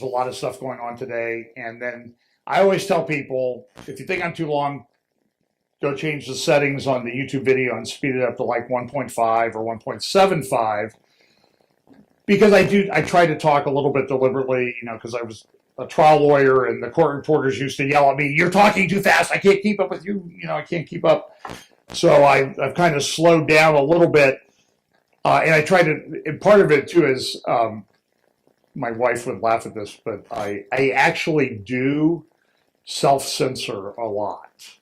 a lot of stuff going on today. And then I always tell people, if you think I'm too long, go change the settings on the YouTube video and speed it up to like 1.5 or 1.75. Because I try to talk a little bit deliberately, because I was a trial lawyer and the court reporters used to yell at me, "You're talking too fast. I can't keep up with you. I can't keep up." So I've kind of slowed down a little bit. And I try to, and part of it too is, my wife would laugh at this, but I actually do self-censor a lot.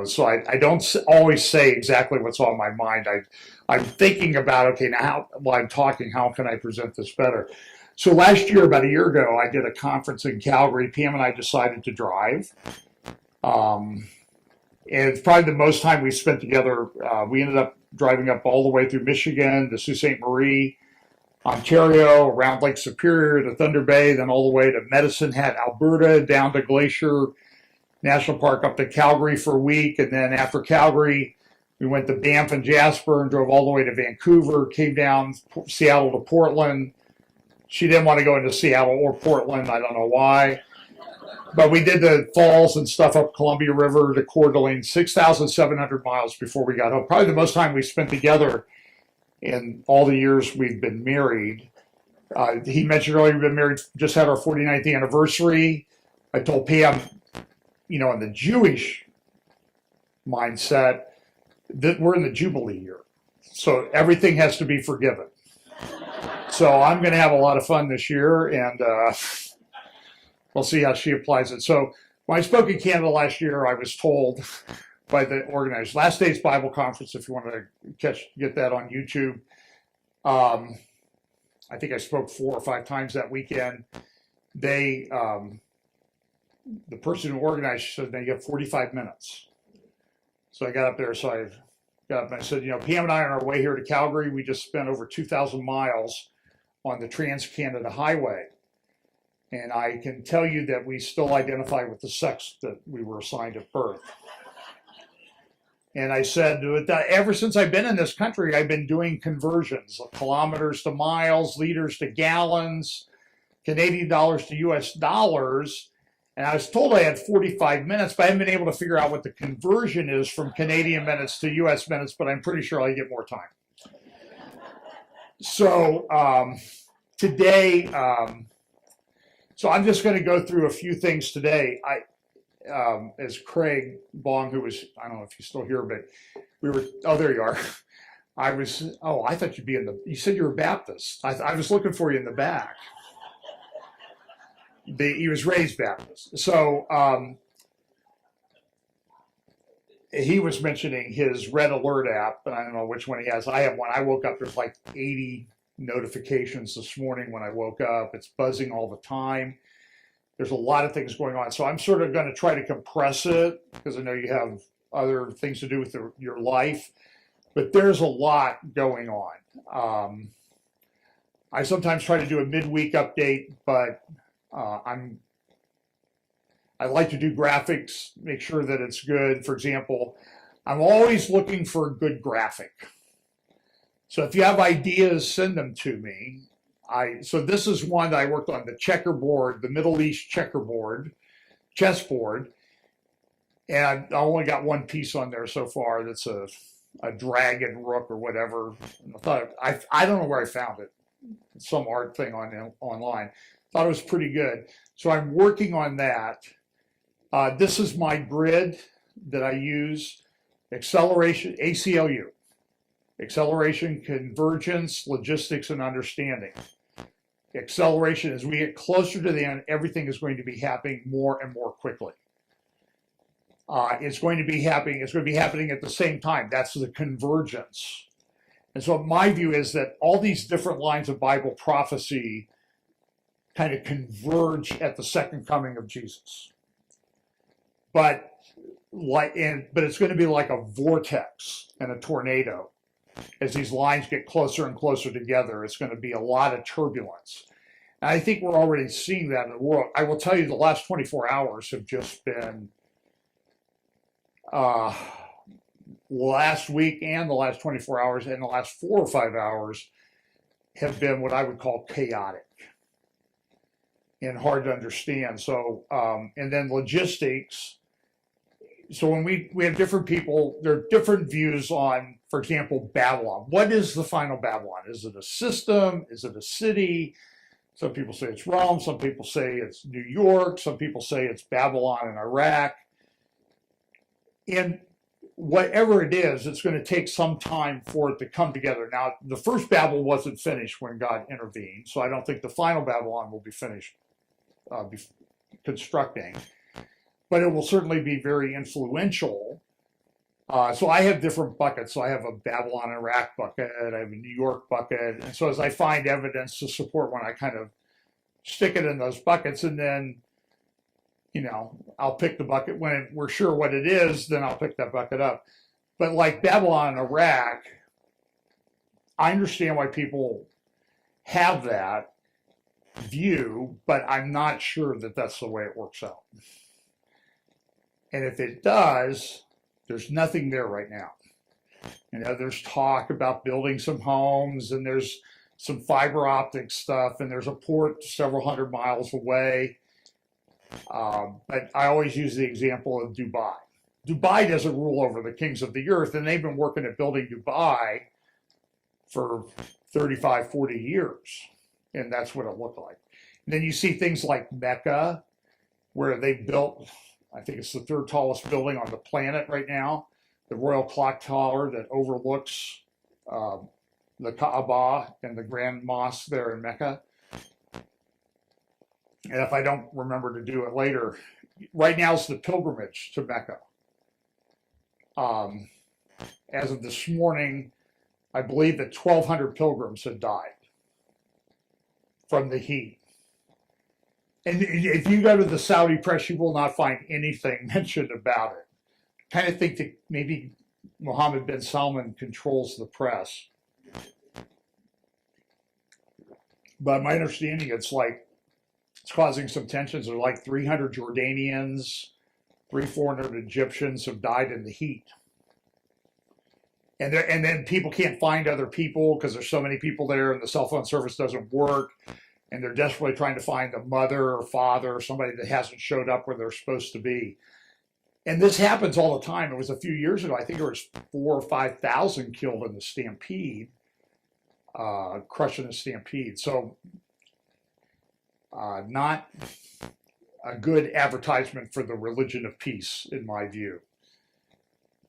So I don't always say exactly what's on my mind. I'm thinking about, okay, now while I'm talking, how can I present this better? So last year, about a year ago, I did a conference in Calgary. Pam and I decided to drive. And it's probably the most time we spent together. We ended up driving up all the way through Michigan to Sault Ste. Marie, Ontario, around Lake Superior to Thunder Bay, then all the way to Medicine Hat, Alberta, down to Glacier National Park, up to Calgary for a week. And then after Calgary, we went to Banff and Jasper and drove all the way to Vancouver, came down Seattle to Portland. She didn't want to go into Seattle or Portland. I don't know why. But we did the falls and stuff up Columbia River to Coeur d'Alene, 6,700 miles before we got home. Probably the most time we spent together in all the years we've been married. He mentioned earlier we've been married, just had our 49th anniversary. I told Pam, in the Jewish mindset, that we're in the Jubilee year. So everything has to be forgiven. So I'm going to have a lot of fun this year, and we'll see how she applies it. So when I spoke in Canada last year, I was told by the organizers, Last Days Bible Conference, if you want to get that on YouTube. I think I spoke 4 or 5 times that weekend. The person who organized said, "Now you have 45 minutes." So I got up there, so I got up and I said, Pam and I on our way here to Calgary, we just spent over 2,000 miles on the Trans-Canada Highway. And I can tell you that we still identify with the sex that we were assigned at birth. And I said, ever since I've been in this country, I've been doing conversions of kilometers to miles, liters to gallons, Canadian dollars to US dollars. And I was told I had 45 minutes, but I haven't been able to figure out what the conversion is from Canadian minutes to US minutes, but I'm pretty sure I get more time. So today, so I'm just going to go through a few things today. As Craig Bong, who was, I don't know if he's still here, but there you are. I thought you'd be you said you were Baptist. I was looking for you in the back. He was raised Baptist. So he was mentioning his Red Alert app, and I don't know which one he has. I have one. I woke up, there's like 80 notifications this morning when I woke up. It's buzzing all the time. There's a lot of things going on. So I'm sort of going to try to compress it because I know you have other things to do with your life, but there's a lot going on. I sometimes try to do a midweek update, but I like to do graphics, make sure that it's good. For example, I'm always looking for a good graphic. So if you have ideas, send them to me. So this is one that I worked on, the checkerboard, the Middle East chessboard. And I only got one piece on there so far that's a dragon rook or whatever. And I don't know where I found it. It's some art thing online. Thought it was pretty good. So I'm working on that. This is my grid that I use. Acceleration, ACLU. Acceleration, convergence, logistics, and understanding. Acceleration, as we get closer to the end, everything is going to be happening more and more quickly. It's going to be happening at the same time. That's the convergence. And so my view is that all these different lines of Bible prophecy kind of converge at the second coming of Jesus. But it's going to be like a vortex and a tornado. As these lines get closer and closer together, it's going to be a lot of turbulence. And I think we're already seeing that in the world. I will tell you the last 24 hours have just been, last week and the last 24 hours and the last 4 or 5 hours have been what I would call chaotic. and hard to understand. So, and then logistics. So when we have different people, there are different views on, for example, Babylon. What is the final Babylon? Is it a system? Is it a city? Some people say it's Rome. Some people say it's New York. Some people say it's Babylon in Iraq. And whatever it is, it's going to take some time for it to come together. Now, the first Babel wasn't finished when God intervened, so I don't think the final Babylon will be finished constructing. But it will certainly be very influential. So I have different buckets. So I have a Babylon Iraq bucket, I have a New York bucket. And so as I find evidence to support one, I kind of stick it in those buckets, and then, you know, I'll pick the bucket. When we're sure what it is, then I'll pick that bucket up. But like Babylon and Iraq, I understand why people have that view, but I'm not sure that that's the way it works out. And if it does, there's nothing there right now. You know, there's talk about building some homes, and there's some fiber optic stuff, and there's a port several hundred miles away. But I always use the example of Dubai. Dubai doesn't rule over the kings of the earth, and they've been working at building Dubai for 35, 40 years. And that's what it looked like. And then you see things like Mecca, where they built, I think it's the third tallest building on the planet right now, the Royal Clock Tower that overlooks the Kaaba and the Grand Mosque there in Mecca. And if I don't remember to do it later, right now is the pilgrimage to Mecca. As of this morning, I believe that 1,200 pilgrims had died from the heat. And if you go to the Saudi press, you will not find anything mentioned about it. I kind of think that maybe Mohammed bin Salman controls the press. But my understanding, it's causing some tensions. There are like 300 Jordanians, 400 Egyptians have died in the heat. And then people can't find other people because there's so many people there, and the cell phone service doesn't work. And they're desperately trying to find a mother or father or somebody that hasn't showed up where they're supposed to be. And this happens all the time. It was a few years ago. I think there was 4,000 or 5,000 killed in the stampede, crushing the stampede. So not a good advertisement for the religion of peace, in my view.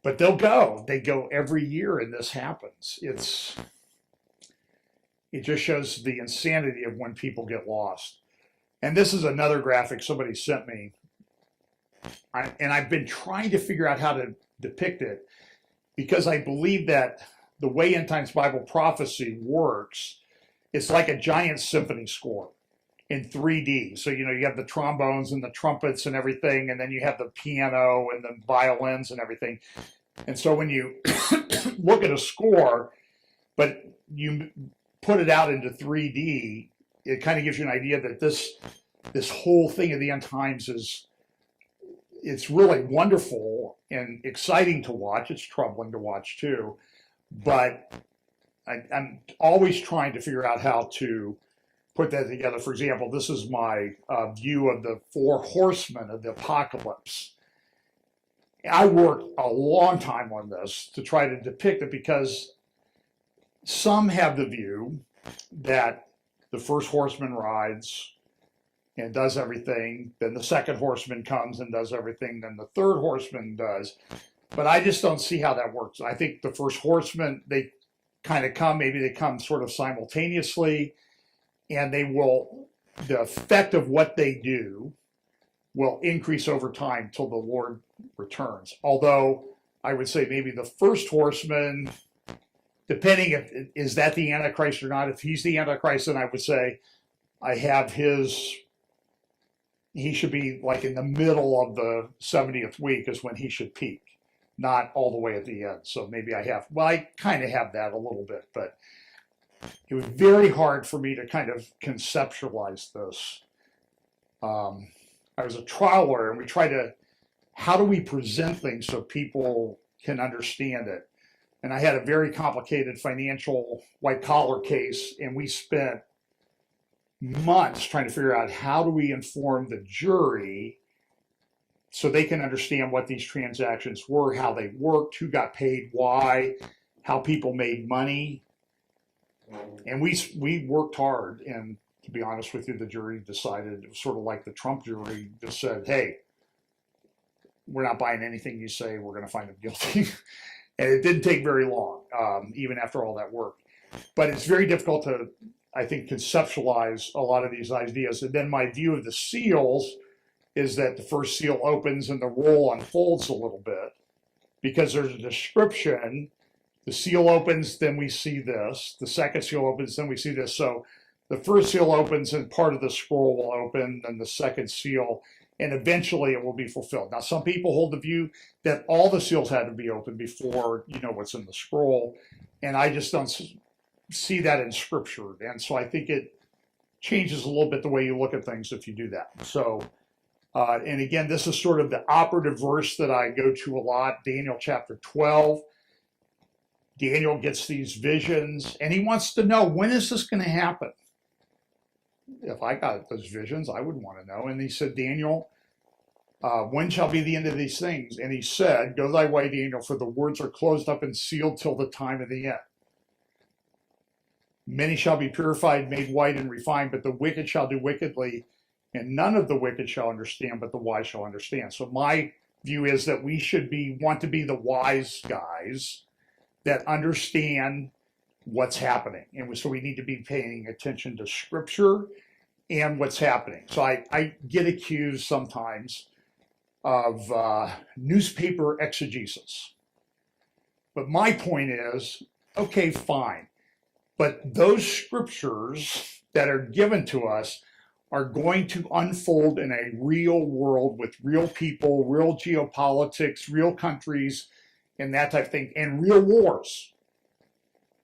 But they'll go. They go every year, and this happens. It just shows the insanity of when people get lost. And this is another graphic somebody sent me. And I've been trying to figure out how to depict it, because I believe that the way End Times Bible prophecy works, it's like a giant symphony score in 3D. So, you know, you have the trombones and the trumpets and everything, and then you have the piano and the violins and everything. And so when you look at a score, but you put it out into 3D, it kind of gives you an idea that this whole thing of the end times it's really wonderful and exciting to watch. It's troubling to watch too, but I'm always trying to figure out how to put that together. For example, this is my view of the 4 horsemen of the apocalypse. I worked a long time on this to try to depict it, because some have the view that the first horseman rides and does everything, then the second horseman comes and does everything, then the third horseman does. But I just don't see how that works. I think the first horseman, they kind of come, maybe they come sort of simultaneously, and the effect of what they do will increase over time till the Lord returns. Although I would say maybe the first horseman, depending if is that the Antichrist or not. If he's the Antichrist, then I would say I have he should be like in the middle of the 70th week is when he should peak, not all the way at the end. So maybe I kind of have that a little bit, but it was very hard for me to kind of conceptualize this. I was a trial lawyer, and we try to, how do we present things so people can understand it? And I had a very complicated financial white collar case, and we spent months trying to figure out how do we inform the jury so they can understand what these transactions were, how they worked, who got paid, why, how people made money. And we worked hard, and to be honest with you, the jury decided, it was sort of like the Trump jury just said, hey, we're not buying anything you say, we're going to find them guilty. And it didn't take very long, even after all that work. But it's very difficult to, I think, conceptualize a lot of these ideas. And then my view of the seals is that the first seal opens and the roll unfolds a little bit because there's a description. The seal opens, then we see this. The second seal opens, then we see this. So the first seal opens and part of the scroll will open, and the second seal, and eventually it will be fulfilled. Now, some people hold the view that all the seals had to be opened before you know what's in the scroll, and I just don't see that in Scripture. And so I think it changes a little bit the way you look at things if you do that. So, and again, this is sort of the operative verse that I go to a lot, Daniel chapter 12. Daniel gets these visions, and he wants to know, when is this going to happen? If I got those visions, I would want to know. And he said, Daniel, when shall be the end of these things? And he said, go thy way, Daniel, for the words are closed up and sealed till the time of the end. Many shall be purified, made white, and refined, but the wicked shall do wickedly, and none of the wicked shall understand, but the wise shall understand. So my view is that we should want to be the wise guys that understand what's happening. And so we need to be paying attention to Scripture and what's happening. So I get accused sometimes of newspaper exegesis. But my point is, okay, fine. But those scriptures that are given to us are going to unfold in a real world with real people, real geopolitics, real countries, and that type of thing, and real wars.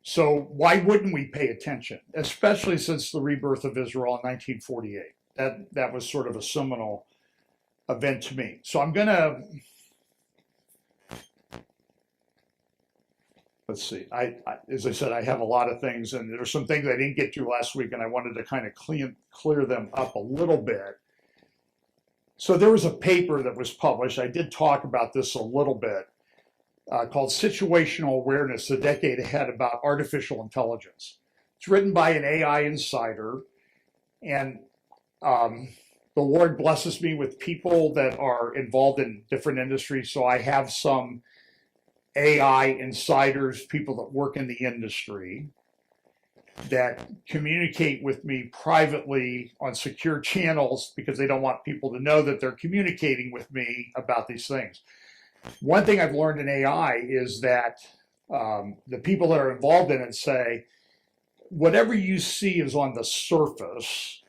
So why wouldn't we pay attention, especially since the rebirth of Israel in 1948? That was sort of a seminal event to me. So I'm going to, let's see. As I said, I have a lot of things, and there's some things I didn't get to last week, and I wanted to kind of clear them up a little bit. So there was a paper that was published. I did talk about this a little bit. Called Situational Awareness, a Decade Ahead, about artificial intelligence. It's written by an AI insider, and the Lord blesses me with people that are involved in different industries, so I have some AI insiders, people that work in the industry, that communicate with me privately on secure channels because they don't want people to know that they're communicating with me about these things. One thing I've learned in AI is that the people that are involved in it say, whatever you see is on the surface,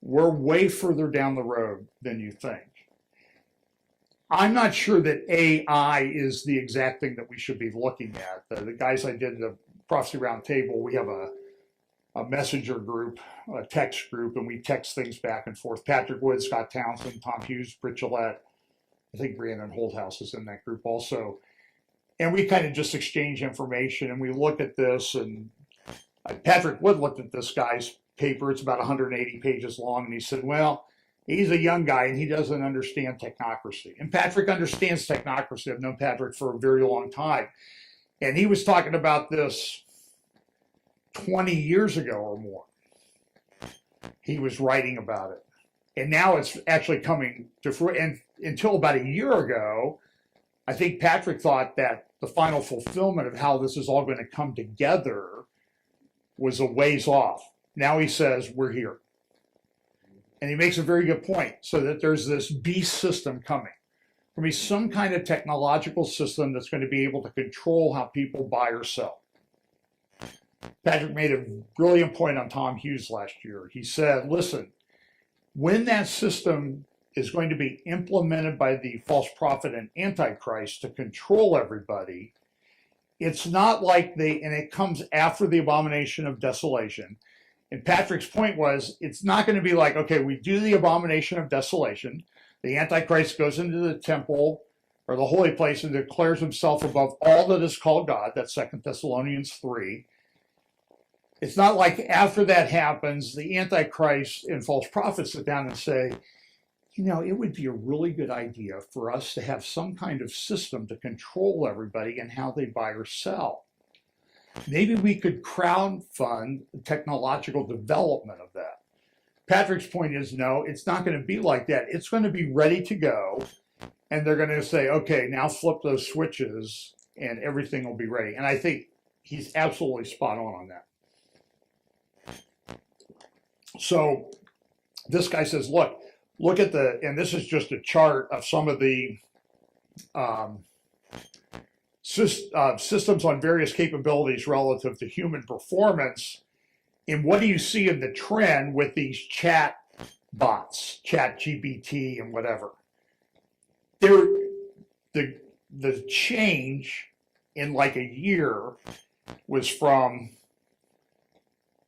we're way further down the road than you think. I'm not sure that AI is the exact thing that we should be looking at. The guys I did the Prophecy Roundtable, we have a messenger group, a text group, and we text things back and forth. Patrick Wood, Scott Townsend, Tom Hughes, Britt Gillette, I think Brandon Holthouse is in that group also. And we kind of just exchange information, and we look at this, and Patrick Wood looked at this guy's paper. It's about 180 pages long, and he said, well, he's a young guy, and he doesn't understand technocracy. And Patrick understands technocracy. I've known Patrick for a very long time. And he was talking about this 20 years ago or more. He was writing about it. And now it's actually coming to fruition. And until about a year ago, I think Patrick thought that the final fulfillment of how this is all going to come together was a ways off. Now he says, we're here. And he makes a very good point, so that there's this beast system coming. There'll be some kind of technological system that's going to be able to control how people buy or sell. Patrick made a brilliant point on Tom Hughes last year. He said, listen, when that system is going to be implemented by the false prophet and antichrist to control everybody, it's not like and it comes after the abomination of desolation. And Patrick's point was, it's not going to be like, okay, we do the abomination of desolation. The antichrist goes into the temple or the holy place and declares himself above all that is called God. That's 2 Thessalonians 3. It's not like after that happens, the Antichrist and false prophets sit down and say, you know, it would be a really good idea for us to have some kind of system to control everybody and how they buy or sell. Maybe we could crowdfund the technological development of that. Patrick's point is, no, it's not going to be like that. It's going to be ready to go. And they're going to say, okay, now flip those switches and everything will be ready. And I think he's absolutely spot on that. So this guy says, look at the, and this is just a chart of some of the systems on various capabilities relative to human performance. And what do you see in the trend with these chat bots, chat GPT and whatever? The change in like a year was from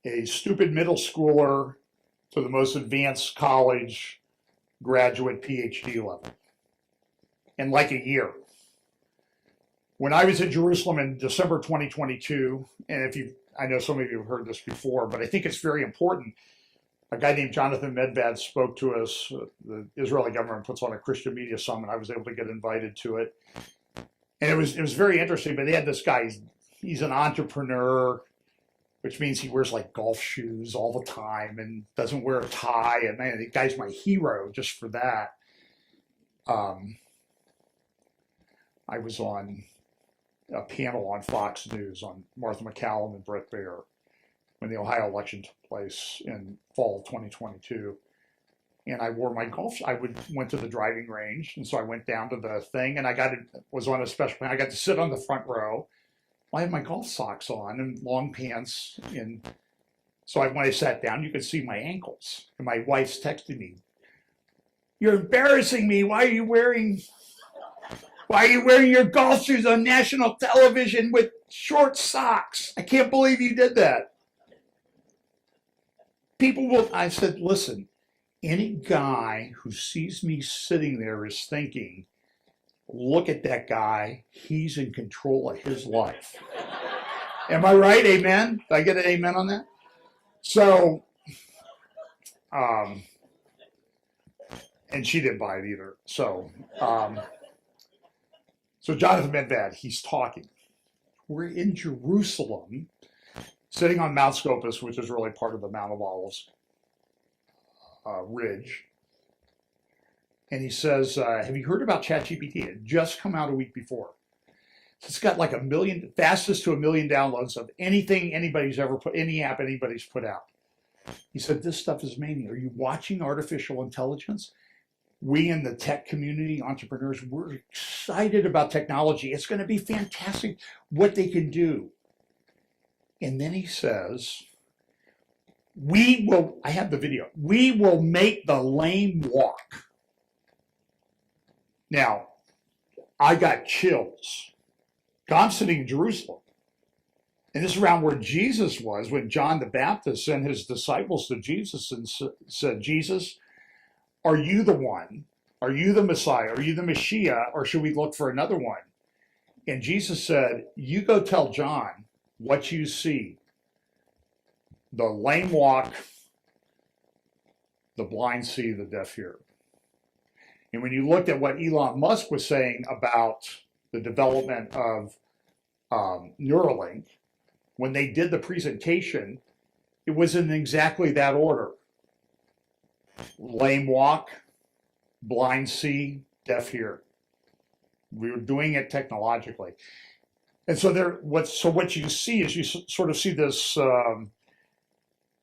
a stupid middle schooler to the most advanced college graduate PhD level in like a year. When I was in Jerusalem in December 2022, and I know some of you have heard this before, but I think it's very important. A guy named Jonathan Medved spoke to us. The Israeli government puts on a Christian media summit. I was able to get invited to it. And it was very interesting, but they had this guy, he's an entrepreneur, which means he wears like golf shoes all the time and doesn't wear a tie. And man, the guy's my hero just for that. I was on a panel on Fox News on Martha McCallum and Brett Baer when the Ohio election took place in fall of 2022. And I wore my golf, went to the driving range. And so I went down to the thing and was on a special plan. I got to sit on the front row. I had my golf socks on and long pants. And so when I sat down, you could see my ankles. And my wife's texting me, "You're embarrassing me. Why are you wearing your golf shoes on national television with short socks? I can't believe you did that." I said, listen, any guy who sees me sitting there is thinking, look at that guy, he's in control of his life. Am I right? Amen? Did I get an amen on that? So, and she didn't buy it either. So Jonathan Medved, he's talking. We're in Jerusalem, sitting on Mount Scopus, which is really part of the Mount of Olives ridge. And he says, have you heard about ChatGPT? It had just come out a week before. It's got like 1 million, fastest to 1 million downloads of anything anybody's ever put, any app anybody's put out. He said, this stuff is amazing. Are you watching artificial intelligence? We in the tech community, entrepreneurs, we're excited about technology. It's going to be fantastic what they can do. And then he says, I have the video, we will make the lame walk. Now, I got chills. I'm sitting in Jerusalem. And this is around where Jesus was when John the Baptist sent his disciples to Jesus and said, Jesus, are you the one? Are you the Messiah? Are you the Messiah? Or should we look for another one? And Jesus said, you go tell John what you see. The lame walk, the blind see, the deaf hear. And when you looked at what Elon Musk was saying about the development of Neuralink, when they did the presentation, it was in exactly that order. Lame walk, blind see, deaf hear. We were doing it technologically. And so what you see is you sort of see this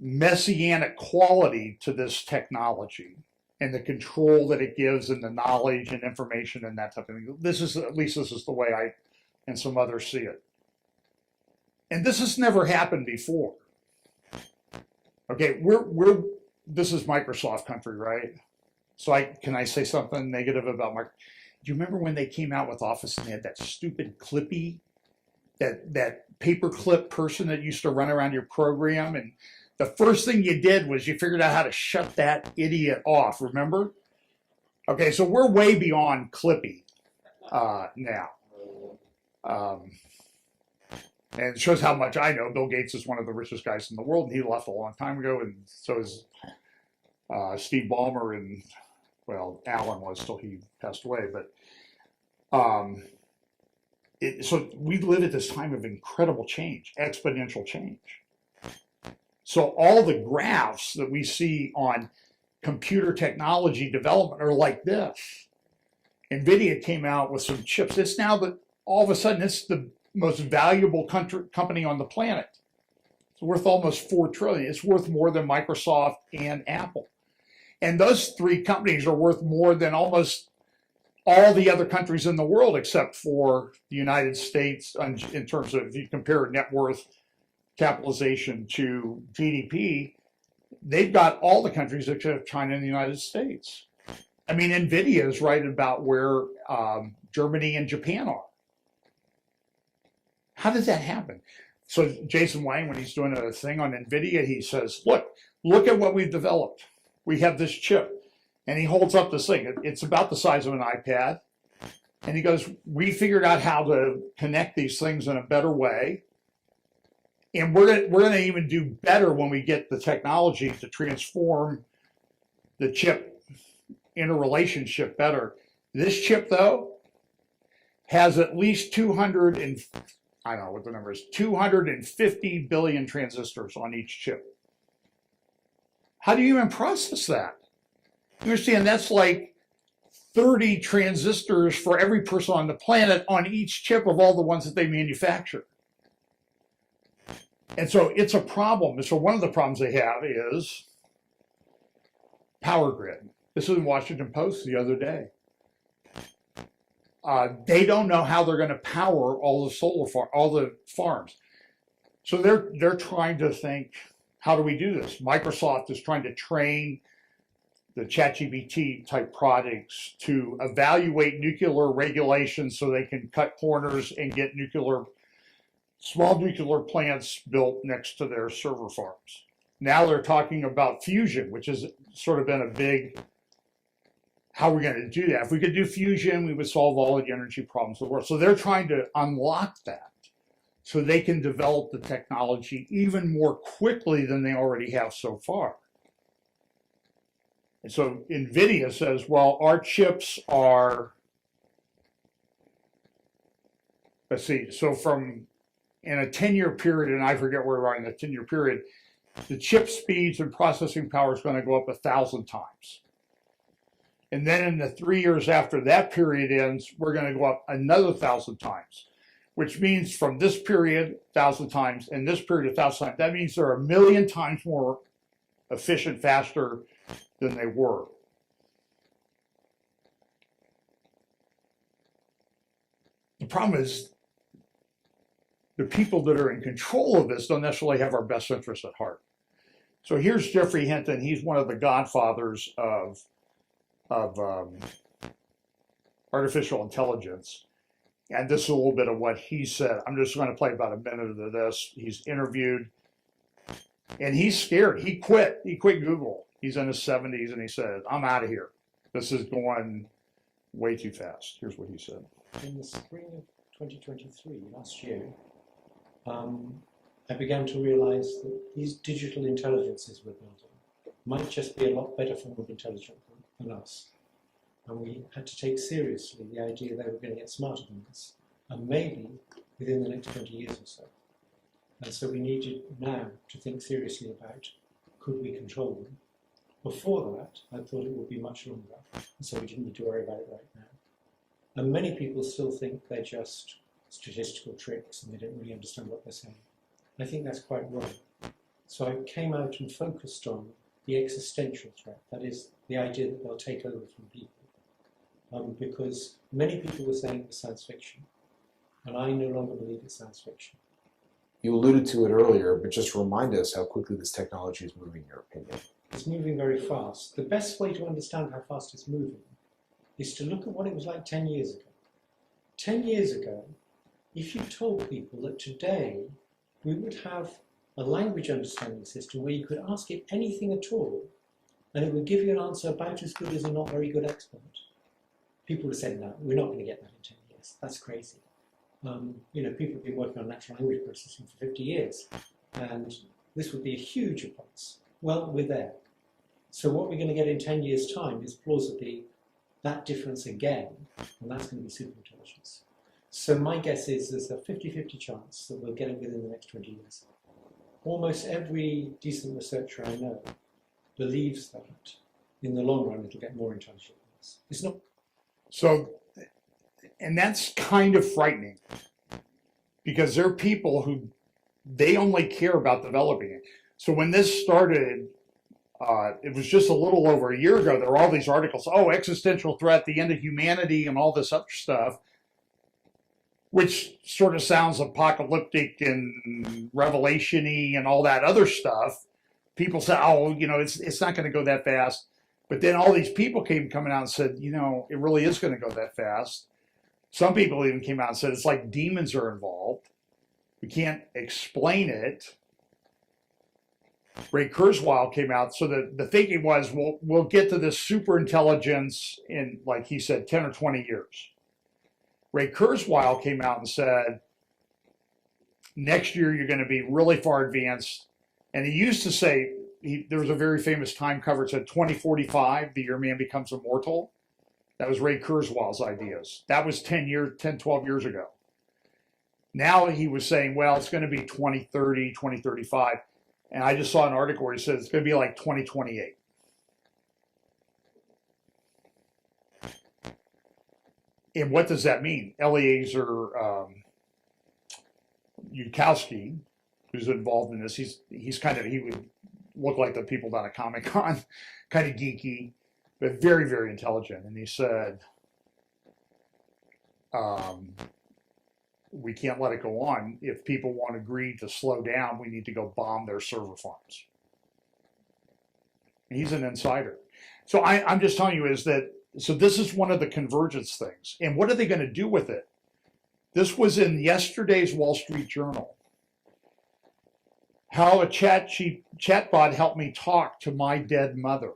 messianic quality to this technology and the control that it gives and the knowledge and information and that type of thing. At least this is the way I and some others see it. And this has never happened before. Okay, this is Microsoft country, right? So can I say something negative about Microsoft? Do you remember when they came out with Office and they had that stupid Clippy, that paperclip person that used to run around your program? And the first thing you did was you figured out how to shut that idiot off, remember? Okay, so we're way beyond Clippy now. And it shows how much I know. Bill Gates is one of the richest guys in the world, and he left a long time ago, and so is Steve Ballmer, and well, Alan was till he passed away. But so we live at this time of incredible change, exponential change. So all the graphs that we see on computer technology development are like this. NVIDIA came out with some chips. It's now that all of a sudden it's the most valuable company on the planet. It's worth almost $4 trillion. It's worth more than Microsoft and Apple. And those three companies are worth more than almost all the other countries in the world, except for the United States, in terms of, if you compare net worth capitalization to GDP, they've got all the countries except China and the United States. I mean, NVIDIA is right about where Germany and Japan are. How does that happen? So Jason Wang, when he's doing a thing on NVIDIA, he says, look at what we've developed. We have this chip. And he holds up this thing. It's about the size of an iPad. And he goes, we figured out how to connect these things in a better way. And we're going to even do better when we get the technology to transform the chip interrelationship better. This chip, though, has at least 250 billion transistors on each chip. How do you even process that? You understand, that's like 30 transistors for every person on the planet on each chip of all the ones that they manufacture. And so it's a problem. And so one of the problems they have is power grid. This was in Washington Post the other day. They don't know how they're going to power all the farms. So they're trying to think, how do we do this? Microsoft is trying to train the ChatGPT type products to evaluate nuclear regulations so they can cut corners and get small nuclear plants built next to their server farms. Now they're talking about fusion, which has sort of been a big, how are we going to do that? If we could do fusion, we would solve all the energy problems of the world. So they're trying to unlock that so they can develop the technology even more quickly than they already have so far. And so NVIDIA says, well, our chips are, let's see, so in a 10-year period, and I forget where we are in the 10-year period, the chip speeds and processing power is going to go up 1,000 times. And then in the 3 years after that period ends, we're going to go up another 1,000 times, which means from this period, 1,000 times, and this period, 1,000 times. That means they're 1,000,000 times more efficient, faster than they were. The problem is the people that are in control of this don't necessarily have our best interests at heart. So here's Jeffrey Hinton. He's one of the godfathers of artificial intelligence. And this is a little bit of what he said. I'm just going to play about a minute of this. He's interviewed, and he's scared. He quit Google. He's in his 70s, and he said, I'm out of here. This is going way too fast. Here's what he said. In the spring of 2023, last year, I began to realize that these digital intelligences we're building might just be a lot better form of intelligence than us. And we had to take seriously the idea they were going to get smarter than us, and maybe within the next 20 years or so. And so we needed now to think seriously about, could we control them? Before that, I thought it would be much longer, and so we didn't need to worry about it right now. And many people still think they're just statistical tricks and they don't really understand what they're saying. I think that's quite wrong. So I came out and focused on the existential threat, that is, the idea that they'll take over from people. Because many people were saying it was science fiction, and I no longer believe it's science fiction. You alluded to it earlier, but just remind us how quickly this technology is moving, in your opinion. It's moving very fast. The best way to understand how fast it's moving is to look at what it was like 10 years ago. 10 years ago, if you told people that today we would have a language understanding system where you could ask it anything at all, and it would give you an answer about as good as a not very good expert, people would have said, no, we're not going to get that in 10 years. That's crazy. People have been working on natural language processing for 50 years, and this would be a huge advance. Well, we're there. So what we're going to get in 10 years' time is plausibly that difference again, and that's going to be superintelligence. So my guess is there's a 50-50 chance that we'll get it within the next 20 years. Almost every decent researcher I know believes that in the long run it'll get more intelligent than us. It's not. So, and that's kind of frightening, because there are people who they only care about developing it. So when this started, it was just a little over a year ago, there were all these articles, oh, existential threat, the end of humanity, and all this other stuff, which sort of sounds apocalyptic and revelation-y and all that other stuff. People say, oh, it's not going to go that fast. But then all these people coming out and said, it really is going to go that fast. Some people even came out and said it's like demons are involved. We can't explain it. Ray Kurzweil came out. So the thinking was, we'll get to this super intelligence in, like he said, 10 or 20 years. Ray Kurzweil came out and said, next year you're going to be really far advanced. And he used to say, there was a very famous time cover, it said 2045, the year man becomes immortal. That was Ray Kurzweil's ideas. That was 10, 12 years ago. Now he was saying, well, it's going to be 2030, 2035. And I just saw an article where he said it's going to be like 2028. And what does that mean? Eliezer Yudkowsky, who's involved in this, he would look like the people down at Comic-Con, kind of geeky, but very, very intelligent. And he said, we can't let it go on. If people want to agree to slow down, we need to go bomb their server farms. He's an insider. So I'm just telling you so this is one of the convergence things. And what are they going to do with it? This was in yesterday's Wall Street Journal. How a chatbot helped me talk to my dead mother.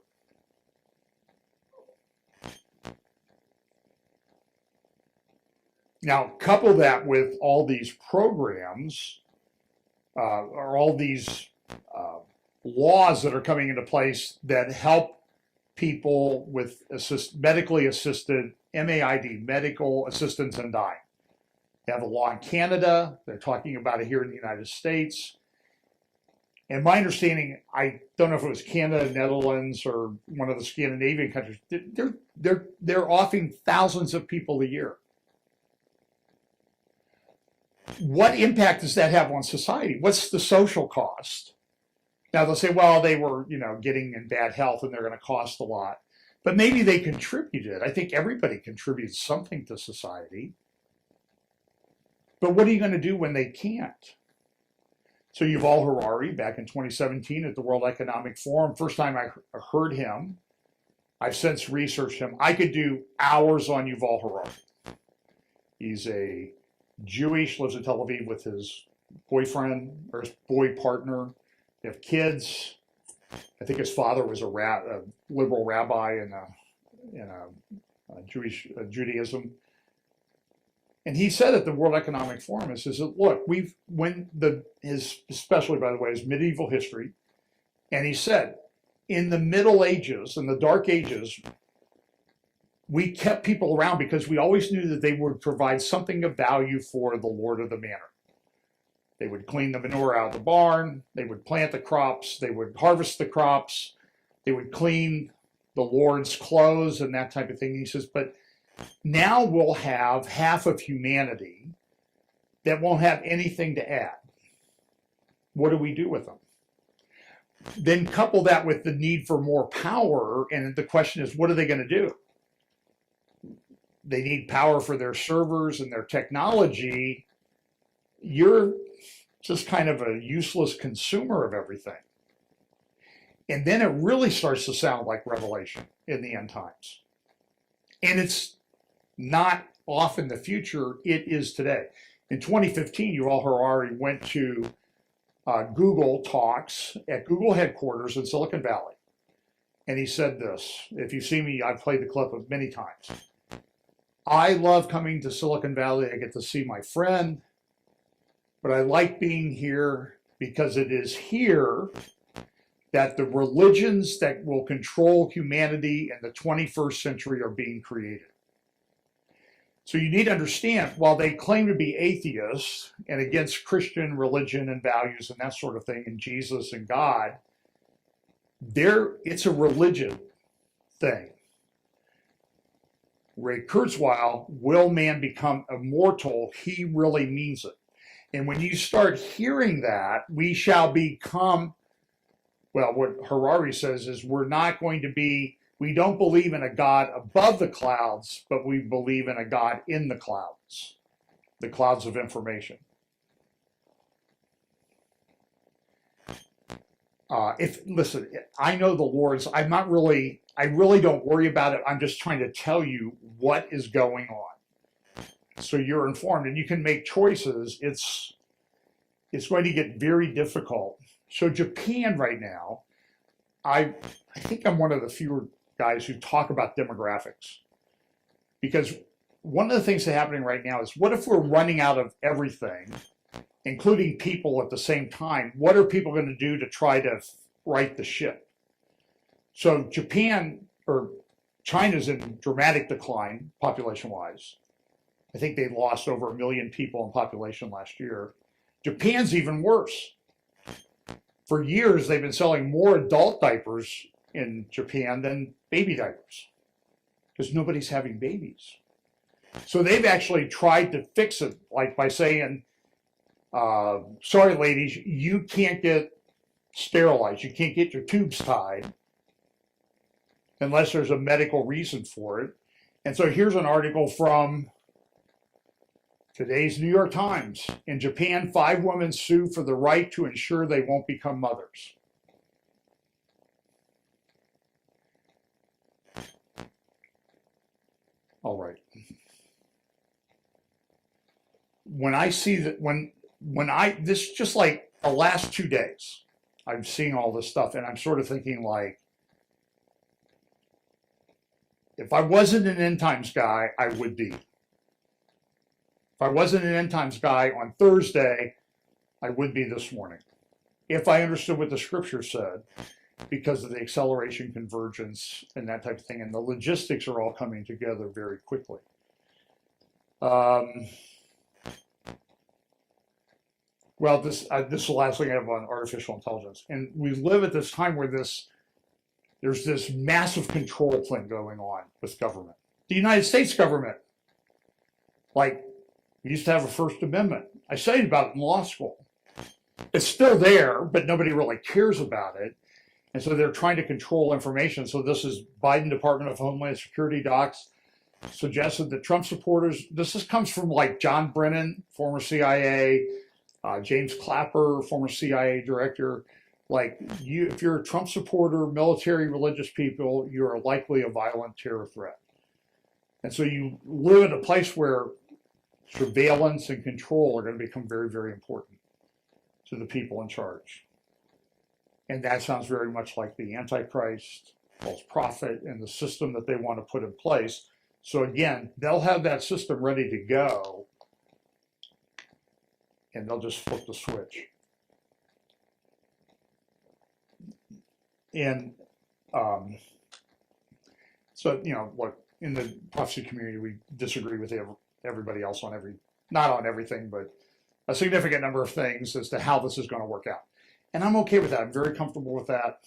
Now, couple that with all these programs, or all these laws that are coming into place that help people with medically assisted, MAID, medical assistance in dying. They have a law in Canada. They're talking about it here in the United States. And my understanding, I don't know if it was Canada, Netherlands, or one of the Scandinavian countries, they're offing thousands of people a year. What impact does that have on society? What's the social cost? Now they'll say, well, they were, getting in bad health and they're going to cost a lot. But maybe they contributed. I think everybody contributes something to society. But what are you going to do when they can't? So Yuval Harari, back in 2017 at the World Economic Forum, first time I heard him, I've since researched him. I could do hours on Yuval Harari. He's a Jewish, lives in Tel Aviv with his boyfriend or his boy partner. They have kids. I think his father was a liberal rabbi in a Jewish Judaism. And he said at the World Economic Forum, he says, look, especially by the way, his medieval history, and he said, in the Middle Ages, in the Dark Ages, we kept people around because we always knew that they would provide something of value for the Lord of the Manor. They would clean the manure out of the barn, they would plant the crops, they would harvest the crops, they would clean the Lord's clothes and that type of thing. He says, but now we'll have half of humanity that won't have anything to add. What do we do with them? Then couple that with the need for more power, and the question is, what are they going to do? They need power for their servers and their technology. You're just kind of a useless consumer of everything. And then it really starts to sound like Revelation in the end times. And it's not off in the future, it is today. In 2015, Yuval Harari went to Google talks at Google headquarters in Silicon Valley. And he said this, if you see me, I've played the clip many times. I love coming to Silicon Valley. I get to see my friend, but I like being here because it is here that the religions that will control humanity in the 21st century are being created. So you need to understand, while they claim to be atheists and against Christian religion and values and that sort of thing, and Jesus and God, it's a religion thing. Ray Kurzweil, will man become immortal? He really means it. And when you start hearing that, we shall become, well, what Harari says is we don't believe in a God above the clouds, but we believe in a God in the clouds of information. Listen, I know the Lord's, I really don't worry about it. I'm just trying to tell you what is going on, so you're informed and you can make choices. It's going to get very difficult. So Japan right now, I think I'm one of the fewer guys who talk about demographics, because one of the things that's happening right now is, what if we're running out of everything, including people at the same time? What are people going to do to try to right the ship? So Japan, or China's in dramatic decline population-wise. I think they lost over 1 million people in population last year. Japan's even worse. For years, they've been selling more adult diapers in Japan than baby diapers, because nobody's having babies. So they've actually tried to fix it, like by saying, sorry, ladies, you can't get sterilized. You can't get your tubes tied unless there's a medical reason for it. And so here's an article from today's New York Times. In Japan, 5 women sue for the right to ensure they won't become mothers. All right. When I see that, this just like the last 2 days, I'm seeing all this stuff and I'm sort of thinking, like, if I wasn't an end times guy, I would be. If I wasn't an end times guy on Thursday, I would be this morning. If I understood what the scripture said, because of the acceleration, convergence, and that type of thing, and the logistics are all coming together very quickly. Well, this is the last thing I have on artificial intelligence. And we live at this time where there's this massive control thing going on with government. The United States government, like, we used to have a First Amendment. I studied about it in law school. It's still there, but nobody really cares about it. And so they're trying to control information. So this is Biden Department of Homeland Security docs suggested that Trump supporters, comes from like John Brennan, former CIA, James Clapper, former CIA director. Like, if you're a Trump supporter, military, religious people, you're likely a violent terror threat. And so you live in a place where surveillance and control are going to become very, very important to the people in charge. And that sounds very much like the Antichrist, false prophet, and the system that they want to put in place. So again, they'll have that system ready to go, and they'll just flip the switch. And so, look, in the prophecy community, we disagree with everybody else on not on everything, but a significant number of things as to how this is going to work out. And I'm okay with that. I'm very comfortable with that.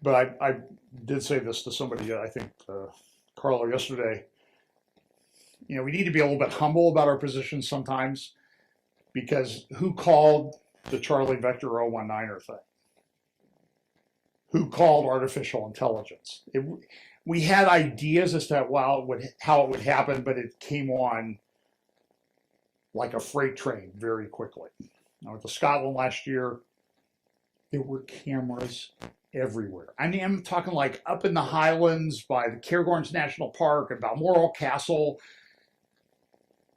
But I did say this to somebody, I think, Carlo, yesterday. We need to be a little bit humble about our positions sometimes, because who called the Charlie Vector 019er thing? Who called artificial intelligence? We had ideas as to how it would happen, but it came on like a freight train very quickly. Now, at the Scotland last year, there were cameras everywhere. I mean, I'm talking like up in the Highlands by the Cairngorms National Park and Balmoral Castle.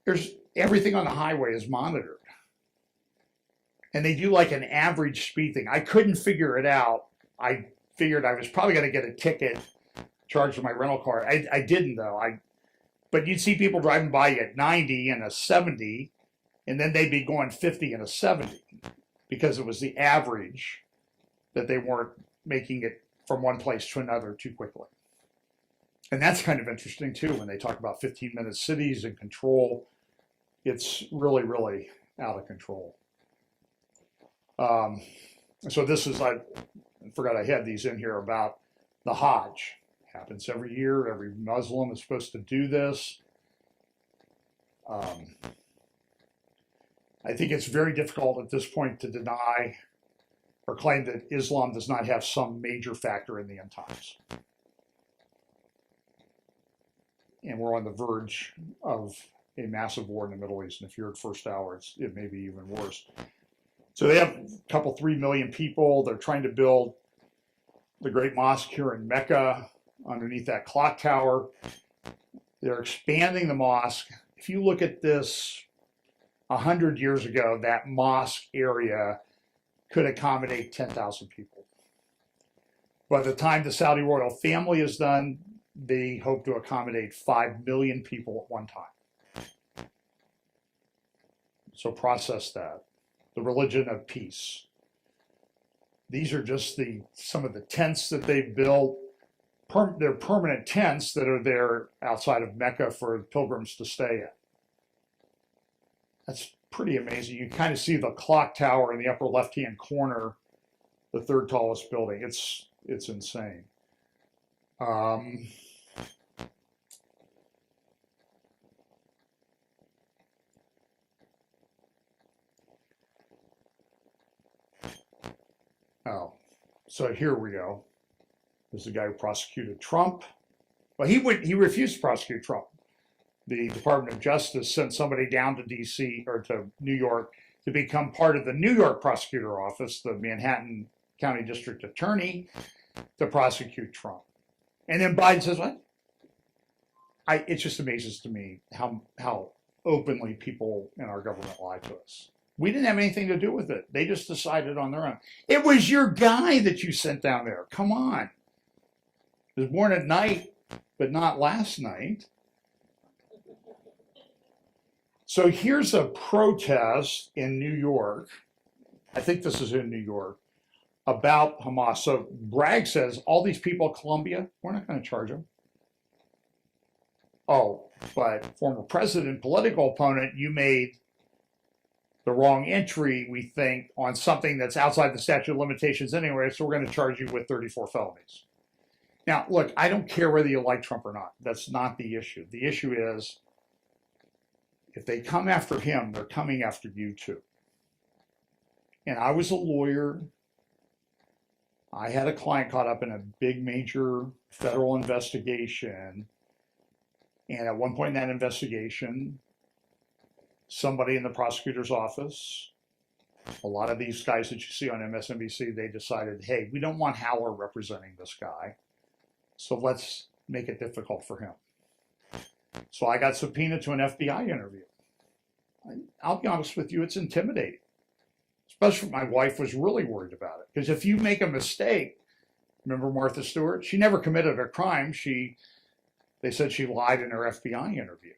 There's everything on the highway is monitored. And they do like an average speed thing. I couldn't figure it out. I figured I was probably going to get a ticket charged with my rental car. I didn't though. But you'd see people driving by at 90 and a 70, and then they'd be going 50 and a 70 because it was the average that they weren't making it from one place to another too quickly. And that's kind of interesting too when they talk about 15-minute cities and control. It's really, really out of control. So this is, I forgot I had these in here about the Hajj. Happens every year. Every Muslim is supposed to do this. I think it's very difficult at this point to deny or claim that Islam does not have some major factor in the end times. And we're on the verge of a massive war in the Middle East. And if you're at first hour, it may be even worse. So they have a couple, 3 million people. They're trying to build the great mosque here in Mecca underneath that clock tower. They're expanding the mosque. If you look at this 100 years ago, that mosque area could accommodate 10,000 people. By the time the Saudi royal family is done, they hope to accommodate 5 million people at one time. So process that. The religion of peace. These are just some of the tents that they've built. They're permanent tents that are there outside of Mecca for pilgrims to stay in. That's pretty amazing. You kind of see the clock tower in the upper left-hand corner, the third tallest building. It's insane. Oh, so here we go. This is the guy who prosecuted Trump. Well, he refused to prosecute Trump. The Department of Justice sent somebody down to D.C. or to New York to become part of the New York prosecutor office, the Manhattan County District Attorney, to prosecute Trump. And then Biden says, what? It just amazes to me how openly people in our government lie to us. We didn't have anything to do with it. They just decided on their own. It was your guy that you sent down there. Come on. He was born at night, but not last night. So here's a protest in New York. I think this is in New York about Hamas. So Bragg says, all these people at Columbia, we're not going to charge them. Oh, but former president, political opponent, you made the wrong entry, we think, on something that's outside the statute of limitations anyway, so we're going to charge you with 34 felonies. Now, look, I don't care whether you like Trump or not. That's not the issue. The issue is, if they come after him, they're coming after you too. And I was a lawyer. I had a client caught up in a big major federal investigation. And at one point in that investigation, somebody in the prosecutor's office, a lot of these guys that you see on MSNBC, they decided, hey, we don't want Howler representing this guy, so let's make it difficult for him. So I got subpoenaed to an FBI interview. I'll be honest with you, it's intimidating. Especially my wife was really worried about it. Because if you make a mistake, remember Martha Stewart? She never committed a crime. They said she lied in her FBI interview.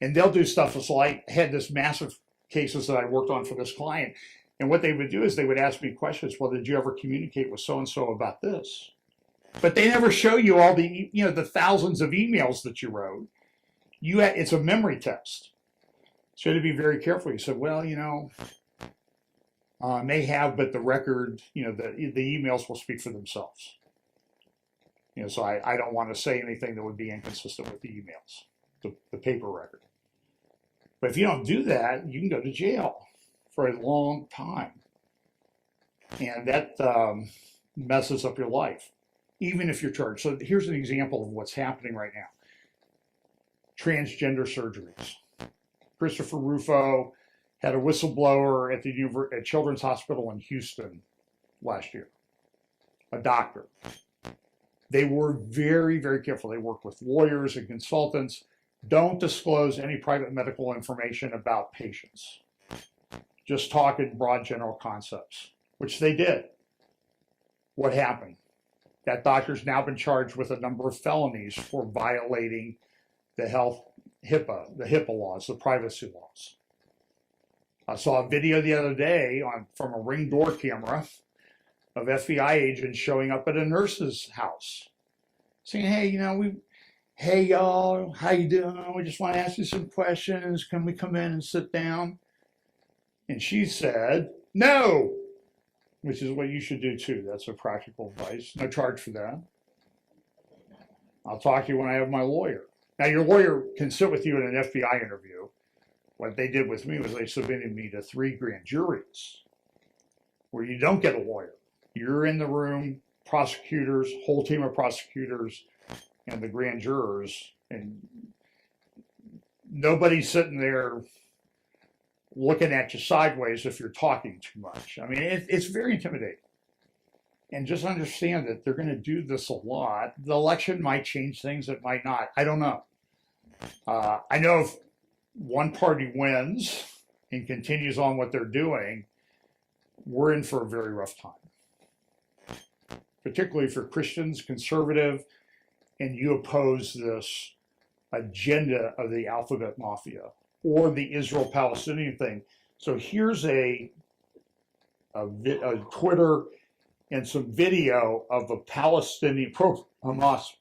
And they'll do stuff as like, I had this massive cases that I worked on for this client. And what they would do is they would ask me questions. Well, did you ever communicate with so-and-so about this? But they never show you all the, the thousands of emails that you wrote. It's a memory test. So you had to be very careful. You said, well, may have, but the record, the emails will speak for themselves. So I don't want to say anything that would be inconsistent with the emails, the paper record. But if you don't do that, you can go to jail for a long time. And that messes up your life, even if you're charged. So here's an example of what's happening right now. Transgender surgeries. Christopher Rufo had a whistleblower at Children's Hospital in Houston last year, a doctor. They were very, very careful. They worked with lawyers and consultants. Don't disclose any private medical information about patients. Just talk in broad general concepts, which they did. What happened? That doctor's now been charged with a number of felonies for violating the HIPAA laws, the privacy laws. I saw a video the other day from a Ring door camera of FBI agents showing up at a nurse's house, saying, "Hey, hey y'all, how you doing? We just want to ask you some questions. Can we come in and sit down?" And she said, "No," which is what you should do too. That's a practical advice. No charge for that. I'll talk to you when I have my lawyer. Now, your lawyer can sit with you in an FBI interview. What they did with me was they submitted me to 3 grand juries where you don't get a lawyer. You're in the room, prosecutors, whole team of prosecutors, and the grand jurors, and nobody's sitting there looking at you sideways if you're talking too much. I mean, it's very intimidating. And just understand that they're going to do this a lot. The election might change things, it might not. I don't know. I know if one party wins and continues on what they're doing, we're in for a very rough time. Particularly for Christians, conservative, and you oppose this agenda of the alphabet mafia or the Israel-Palestinian thing. So here's a Twitter and some video of a Palestinian Hamas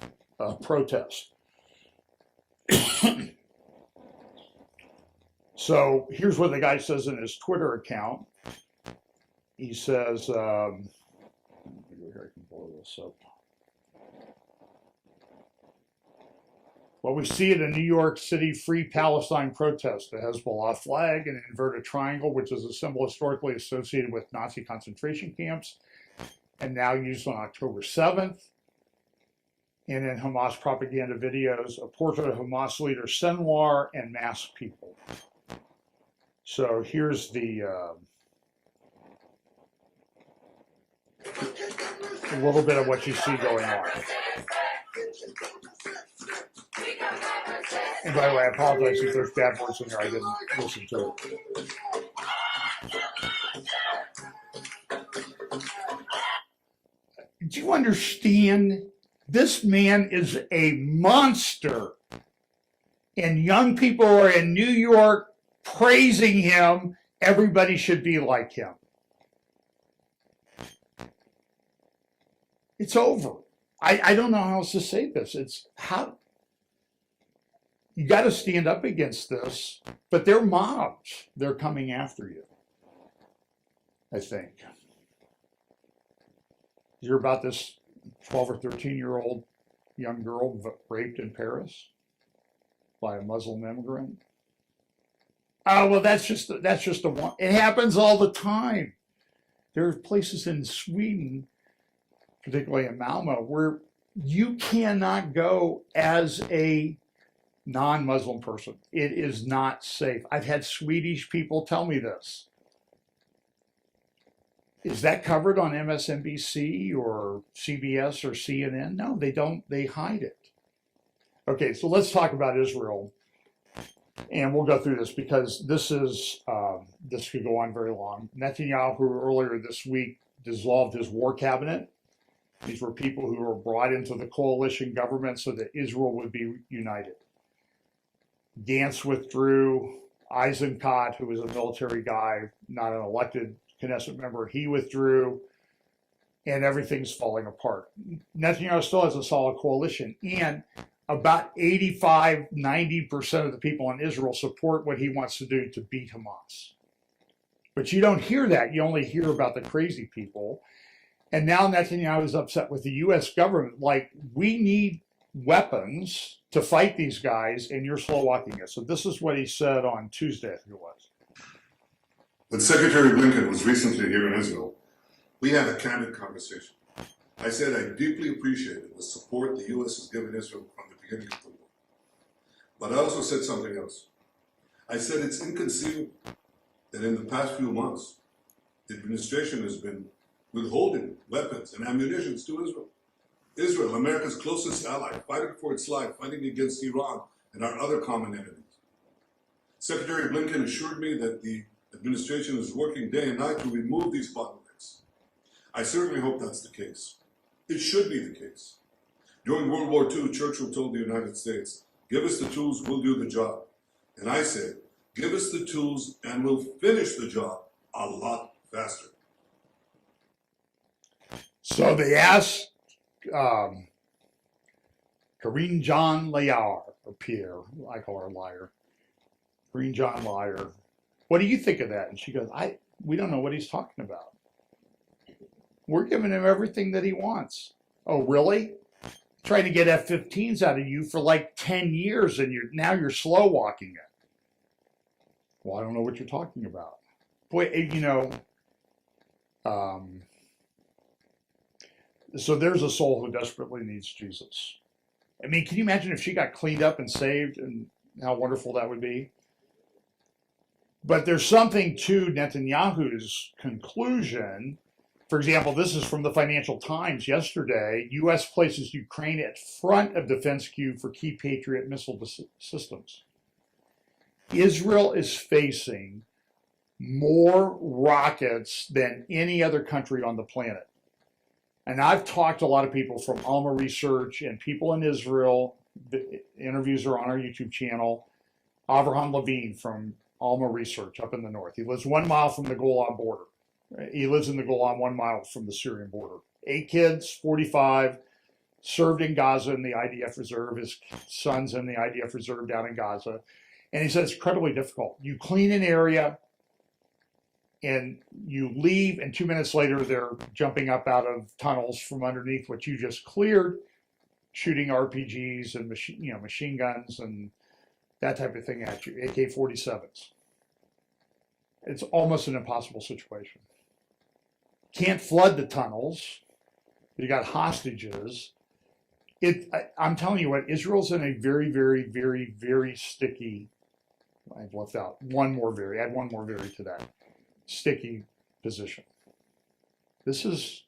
protest. So here's what the guy says in his Twitter account. He says, let me go here, I can blow this up. Well, we see at a New York City Free Palestine protest, the Hezbollah flag, an inverted triangle, which is a symbol historically associated with Nazi concentration camps, and now used on October 7th. And in Hamas propaganda videos, a portrait of Hamas leader Sinwar and masked people. So here's a little bit of what you see going on. And by the way, I apologize if there's bad words in there. I didn't listen to it. Do you understand? This man is a monster. And young people are in New York praising him. Everybody should be like him. It's over. I don't know how else to say this. It's how you got to stand up against this, but they're mobs. They're coming after you, I think. You hear about this 12 or 13-year-old young girl raped in Paris by a Muslim immigrant? Oh, well, that's just a one. It happens all the time. There are places in Sweden, particularly in Malmo, where you cannot go as a non-Muslim person. It is not safe. I've had Swedish people tell me this. Is that covered on MSNBC or CBS or CNN? No, they don't. They hide it. Okay, so let's talk about Israel. And we'll go through this because this could go on very long. Netanyahu earlier this week dissolved his war cabinet. These were people who were brought into the coalition government so that Israel would be united. Gantz withdrew. Eisenkot, who was a military guy, not an elected Knesset member, he withdrew. And everything's falling apart. Netanyahu still has a solid coalition. And about 85-90% of the people in Israel support what he wants to do to beat Hamas. But you don't hear that. You only hear about the crazy people. And now Netanyahu is upset with the U.S. government. Like, we need weapons to fight these guys, and you're slow walking it. So this is what he said on Tuesday, I think it was. When Secretary Blinken was recently here in Israel, we had a candid conversation. I said I deeply appreciated the support the U.S. has given Israel from the beginning of the war. But I also said something else. I said it's inconceivable that in the past few months, the administration has been withholding weapons and ammunition to Israel. Israel, America's closest ally, fighting for its life, fighting against Iran and our other common enemies. Secretary Blinken assured me that the administration is working day and night to remove these bottlenecks. I certainly hope that's the case. It should be the case. During World War II, Churchill told the United States, give us the tools, we'll do the job. And I said, give us the tools and we'll finish the job a lot faster. So they asked Karine John Layar, or Pierre, I call her Liar, Karine John Liar, what do you think of that? And she goes, we don't know what he's talking about. We're giving him everything that he wants. Oh, really? Trying to get F-15s out of you for like 10 years and now you're slow walking it. Well, I don't know what you're talking about. Boy, so there's a soul who desperately needs Jesus. I mean, can you imagine if she got cleaned up and saved and how wonderful that would be? But there's something to Netanyahu's conclusion. For example, this is from the Financial Times yesterday. U.S. places Ukraine at front of defense queue for key Patriot missile systems. Israel is facing more rockets than any other country on the planet. And I've talked to a lot of people from Alma Research and people in Israel. The interviews are on our YouTube channel. Avraham Levine from Alma Research up in the north. He lives 1 mile from the Golan border. He lives in the Golan 1 mile from the Syrian border. 8 kids, 45, served in Gaza in the IDF reserve. His son's in the IDF reserve down in Gaza. And he said it's incredibly difficult. You clean an area and you leave, and 2 minutes later they're jumping up out of tunnels from underneath what you just cleared, shooting RPGs and machine guns and that type of thing at you, AK-47s. It's almost an impossible situation. Can't flood the tunnels. You got hostages. I'm telling you what, Israel's in a very, very, very, very sticky. I've left out one more very. Add one more very to that. Sticky position. This is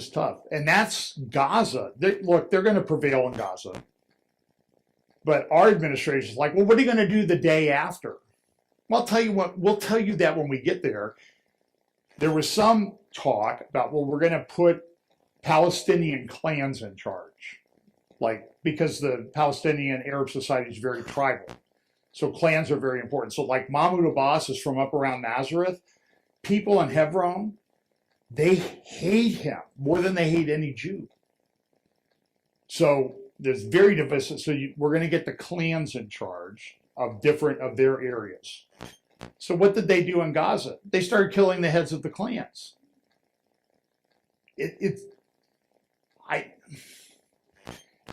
tough, and that's Gaza. Look, they're going to prevail in Gaza, but our administration is like, well, what are you going to do the day after? Well, I'll tell you what. We'll tell you that when we get there. There was some talk about, well, we're going to put Palestinian clans in charge, like because the Palestinian Arab society is very tribal. So clans are very important. So like Mahmoud Abbas is from up around Nazareth. People in Hebron, they hate him more than they hate any Jew. So there's very divisive. So we're going to get the clans in charge of their areas. So what did they do in Gaza? They started killing the heads of the clans.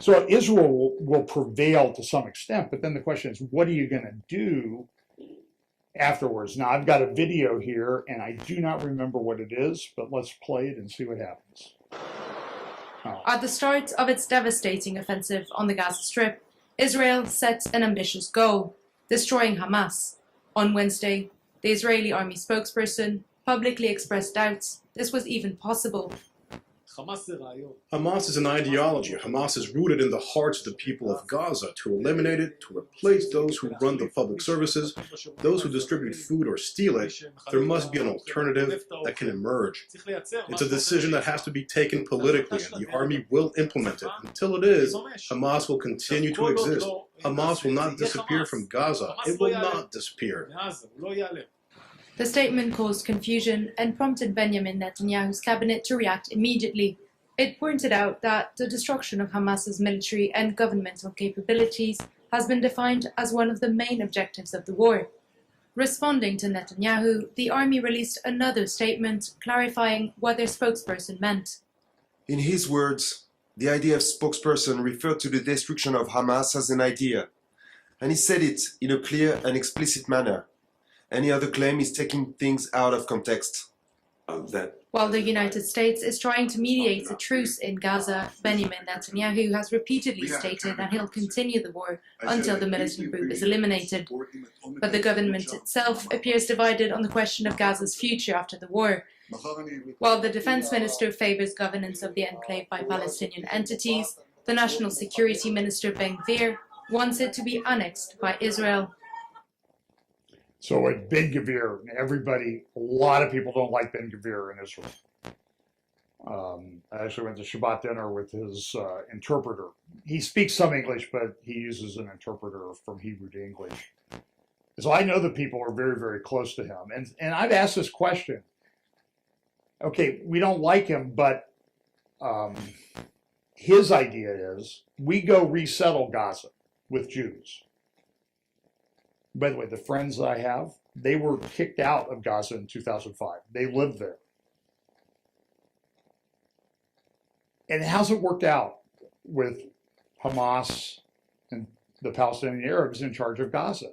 So Israel will prevail to some extent, but then the question is, what are you going to do afterwards? Now, I've got a video here, and I do not remember what it is, but let's play it and see what happens. At the start of its devastating offensive on the Gaza Strip, Israel set an ambitious goal, destroying Hamas. On Wednesday, the Israeli army spokesperson publicly expressed doubts this was even possible. Hamas is an ideology. Hamas is rooted in the hearts of the people of Gaza. To eliminate it, to replace those who run the public services, those who distribute food or steal it, there must be an alternative that can emerge. It's a decision that has to be taken politically, and the army will implement it. Until it is, Hamas will continue to exist. Hamas will not disappear from Gaza. It will not disappear. The statement caused confusion and prompted Benjamin Netanyahu's cabinet to react immediately. It pointed out that the destruction of Hamas's military and governmental capabilities has been defined as one of the main objectives of the war. Responding to Netanyahu, the army released another statement clarifying what their spokesperson meant. In his words, the IDF spokesperson referred to the destruction of Hamas as an idea, and he said it in a clear and explicit manner. Any other claim is taking things out of context. While the United States is trying to mediate a truce in Gaza, Benjamin Netanyahu has repeatedly stated that he'll continue the war until the militant group is eliminated. But the government itself appears divided on the question of Gaza's future after the war. While the defense minister favors governance of the enclave by Palestinian entities, the national security minister Ben Gvir wants it to be annexed by Israel. So at Ben Gvir, a lot of people don't like Ben Gvir in Israel. I actually went to Shabbat dinner with his interpreter. He speaks some English, but he uses an interpreter from Hebrew to English. So I know that people are very, very close to him. And I've asked this question. Okay, we don't like him, but his idea is we go resettle Gaza with Jews. By the way, the friends I have, they were kicked out of Gaza in 2005. They lived there. And how's it worked out with Hamas and the Palestinian Arabs in charge of Gaza?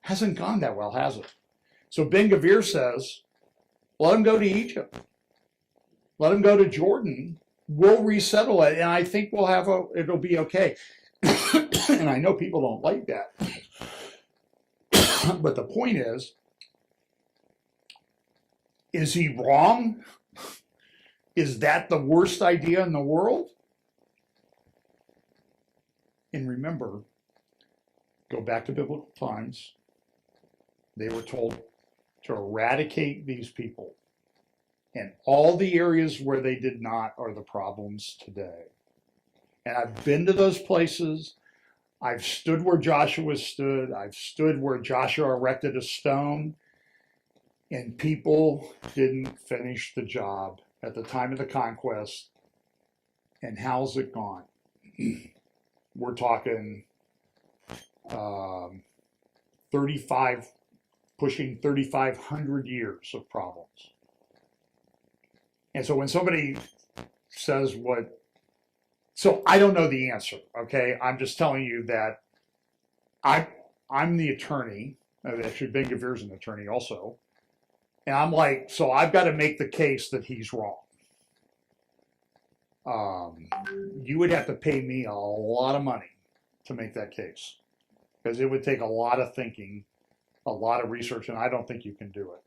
Hasn't gone that well, has it? So Ben-Gvir says, let them go to Egypt. Let them go to Jordan. We'll resettle it, and I think it'll be okay. And I know people don't like that. But the point is he wrong? Is that the worst idea in the world? And remember, go back to biblical times. They were told to eradicate these people. And all the areas where they did not are the problems today. And I've been to those places. I've stood where Joshua stood. I've stood where Joshua erected a stone. And people didn't finish the job at the time of the conquest. And how's it gone? We're talking pushing 3,500 years of problems. And so when somebody says so I don't know the answer, okay? I'm just telling you that I'm the attorney. Actually, Ben-Gvir's an attorney also. And I'm like, so I've got to make the case that he's wrong. You would have to pay me a lot of money to make that case, because it would take a lot of thinking, a lot of research, and I don't think you can do it.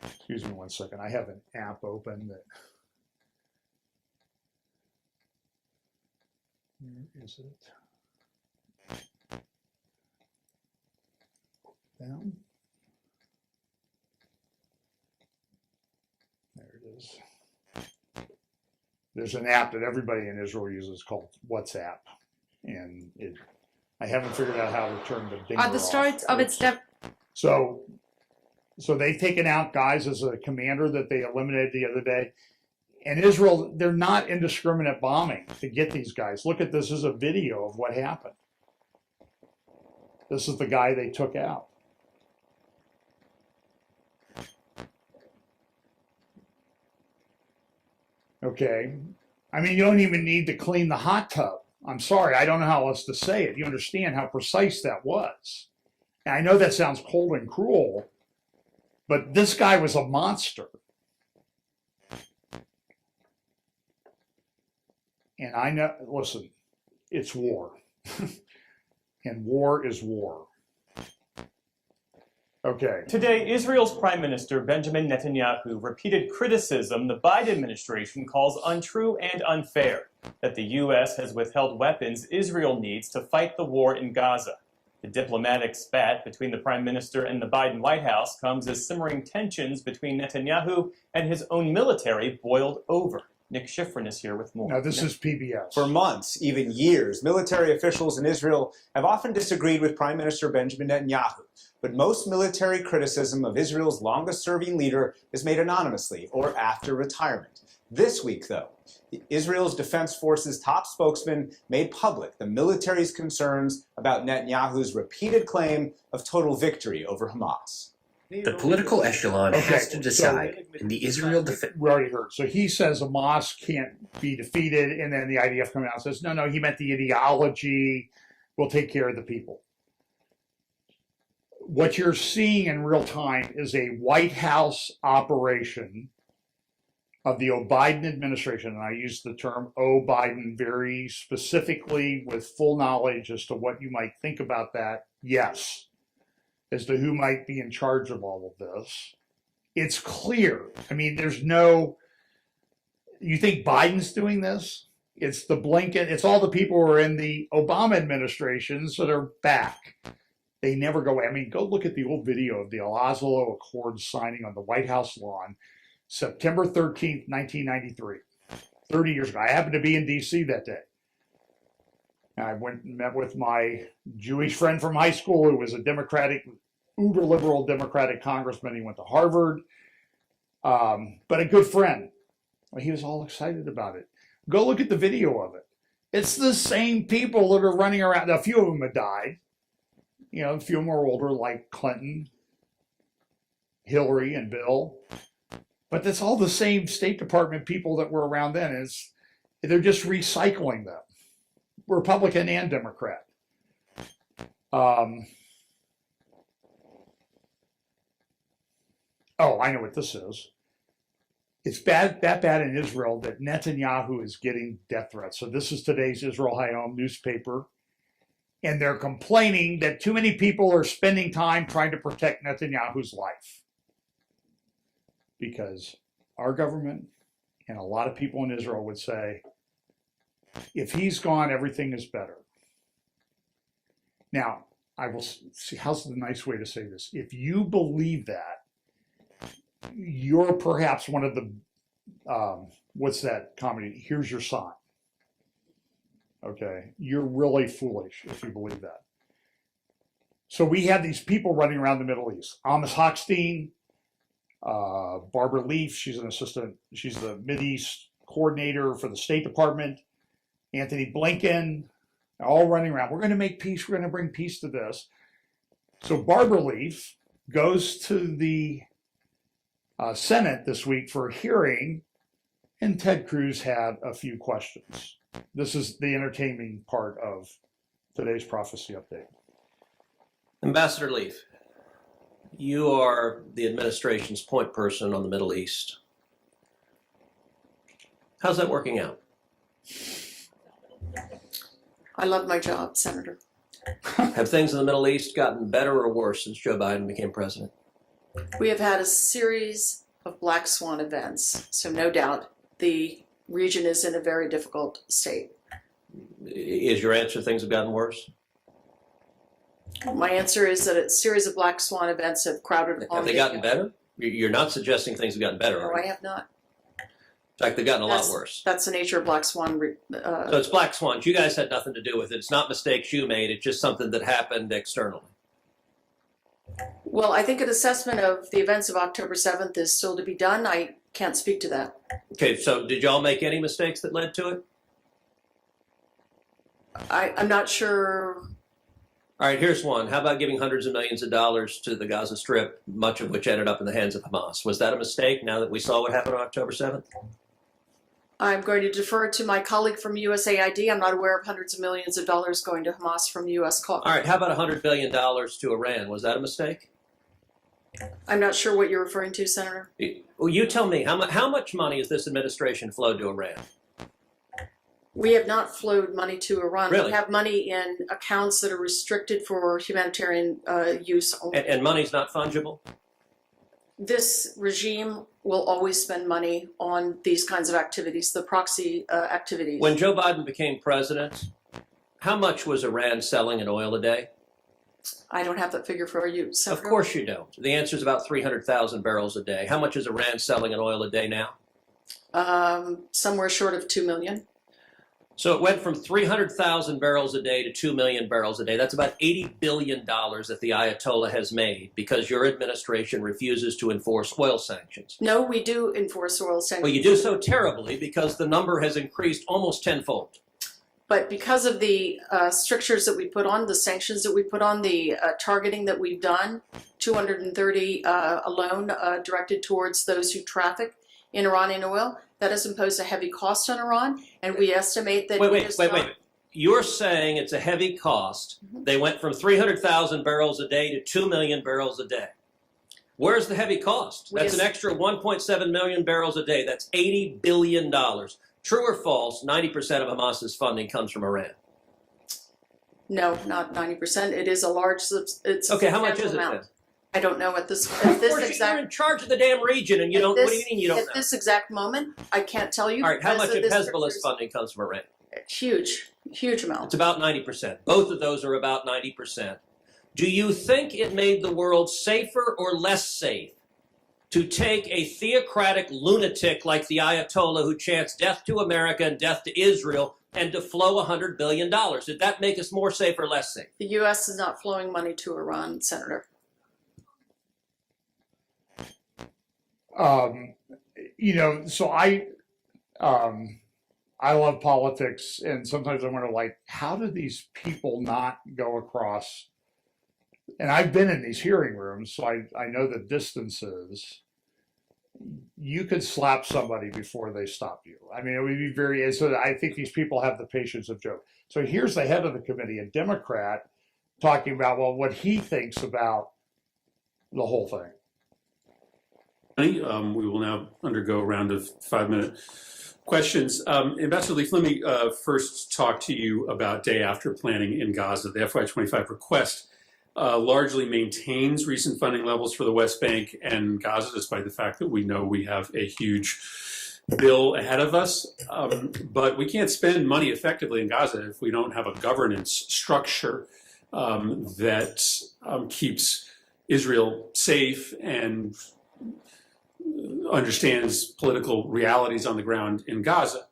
Excuse me one second. I have an app open that. Where is it? Down. There it is. There's an app that everybody in Israel uses called WhatsApp, and I haven't figured out how to turn the dinger At the start of its So they've taken out guys as a commander that they eliminated the other day. And Israel, they're not indiscriminate bombing to get these guys. Look at this as a video of what happened. This is the guy they took out. Okay. I mean, you don't even need to clean the hot tub. I'm sorry, I don't know how else to say it. You understand how precise that was. And I know that sounds cold and cruel, but this guy was a monster. And I know, listen, it's war. And war is war. Okay. Today, Israel's Prime Minister Benjamin Netanyahu repeated criticism the Biden administration calls untrue and unfair, that the U.S. has withheld weapons Israel needs to fight the war in Gaza. The diplomatic spat between the Prime Minister and the Biden White House comes as simmering tensions between Netanyahu and his own military boiled over. Nick Schifrin is here with more. Now, this is PBS. For months, even years, military officials in Israel have often disagreed with Prime Minister Benjamin Netanyahu. But most military criticism of Israel's longest-serving leader is made anonymously or after retirement. This week, though, Israel's Defense Forces top spokesman made public the military's concerns about Netanyahu's repeated claim of total victory over Hamas. The political echelon has to decide, and the Israel defense. We already heard. So he says Hamas can't be defeated, and then the IDF comes out and says, no, he meant the ideology. We'll take care of the people. What you're seeing in real time is a White House operation of the Biden administration, and I use the term Biden very specifically with full knowledge as to what you might think about that. Yes. As to who might be in charge of all of this. It's clear. I mean, there's no, you think Biden's doing this? It's the Blinken, it's all the people who are in the Obama administrations that are back. They never go away. I mean, go look at the old video of the Oslo Accord signing on the White House lawn, September 13th, 1993. 30 years ago. I happened to be in D.C. that day. I went and met with my Jewish friend from high school who was a Democratic, uber liberal Democratic congressman. He went to Harvard, but a good friend. He was all excited about it. Go look at the video of it. It's the same people that are running around. Now, a few of them have died. You know, a few more older, like Clinton, Hillary, and Bill. But that's all the same State Department people that were around then. They're just recycling them, Republican and Democrat. Oh, I know what this is. It's that bad in Israel that Netanyahu is getting death threats. So this is today's Israel Hayom newspaper. And they're complaining that too many people are spending time trying to protect Netanyahu's life. Because our government and a lot of people in Israel would say, if he's gone, everything is better. Now, I will see, how's the nice way to say this? If you believe that, you're perhaps one of the, what's that comedy? Here's your sign. Okay, you're really foolish if you believe that. So we have these people running around the Middle East. Amos Hochstein, Barbara Leaf, she's an assistant, she's the Mideast coordinator for the State Department. Anthony Blinken, all running around. We're going to make peace. We're going to bring peace to this. So Barbara Leaf goes to the Senate this week for a hearing, and Ted Cruz had a few questions. This is the entertaining part of today's prophecy update. Ambassador Leaf, you are the administration's point person on the Middle East. How's that working out? I love my job, Senator. Have things in the Middle East gotten better or worse since Joe Biden became president? We have had a series of black swan events, so no doubt the region is in a very difficult state. Is your answer things have gotten worse? My answer is that a series of black swan events have crowded upon Have they gotten better? You're not suggesting things have gotten better, No, are I you? have not. In fact, they've gotten a lot worse. That's the nature of black swan. So it's black swans. You guys had nothing to do with it. It's not mistakes you made. It's just something that happened externally. Well, I think an assessment of the events of October 7th is still to be done. I can't speak to that. Okay, so did y'all make any mistakes that led to it? I'm not sure. All right, here's one. How about giving hundreds of millions of dollars to the Gaza Strip, much of which ended up in the hands of Hamas? Was that a mistake now that we saw what happened on October 7th? I'm going to defer to my colleague from USAID. I'm not aware of hundreds of millions of dollars going to Hamas from U.S. All right, how about $100 billion to Iran? Was that a mistake? I'm not sure what you're referring to, Senator. Well, you tell me, how much money has this administration flowed to Iran? We have not flowed money to Iran. Really? We have money in accounts that are restricted for humanitarian use only. And money's not fungible? This regime will always spend money on these kinds of activities, the proxy activities. When Joe Biden became president, how much was Iran selling in oil a day? I don't have that figure for you, Senator. Of course you don't. The answer is about 300,000 barrels a day. How much is Iran selling in oil a day now? Somewhere short of 2 million. So it went from 300,000 barrels a day to 2 million barrels a day. That's about $80 billion that the Ayatollah has made because your administration refuses to enforce oil sanctions. No, we do enforce oil sanctions. Well, you do so terribly because the number has increased almost tenfold. But because of the strictures that we put on, the sanctions that we put on, the targeting that we've done, 230 alone directed towards those who traffic in Iranian oil, that has imposed a heavy cost on Iran, and we estimate that... Wait. You're saying it's a heavy cost. Mm-hmm. They went from 300,000 barrels a day to 2 million barrels a day. Where's the heavy cost? That's an extra 1.7 million barrels a day. That's $80 billion. True or false, 90% of Hamas's funding comes from Iran? No, not 90%. It is a large... It's okay, how much is it amount. then? I don't know at this exact... You're in charge of the damn region and you don't... What do you mean you don't know? At this exact moment, I can't tell you. All right, how much of this Hezbollah's funding comes from Iran? Huge amount. It's about 90%. Both of those are about 90%. Do you think it made the world safer or less safe to take a theocratic lunatic like the Ayatollah who chants death to America and death to Israel and to flow $100 billion? Did that make us more safe or less safe? The U.S. is not flowing money to Iran, Senator. You know, so I love politics, and sometimes I wonder, like, how do these people not go across? And I've been in these hearing rooms, so I know the distances. You could slap somebody before they stop you. I mean, it would be very, so I think these people have the patience of Job. So here's the head of the committee, a Democrat, talking about, well, what he thinks about the whole thing. We will now undergo a round of 5-minute questions. Ambassador Leaf, let me first talk to you about day after planning in Gaza. The FY25 request largely maintains recent funding levels for the West Bank and Gaza, despite the fact that we know we have a huge bill ahead of us. But we can't spend money effectively in Gaza if we don't have a governance structure that keeps Israel safe and understands political realities on the ground in Gaza.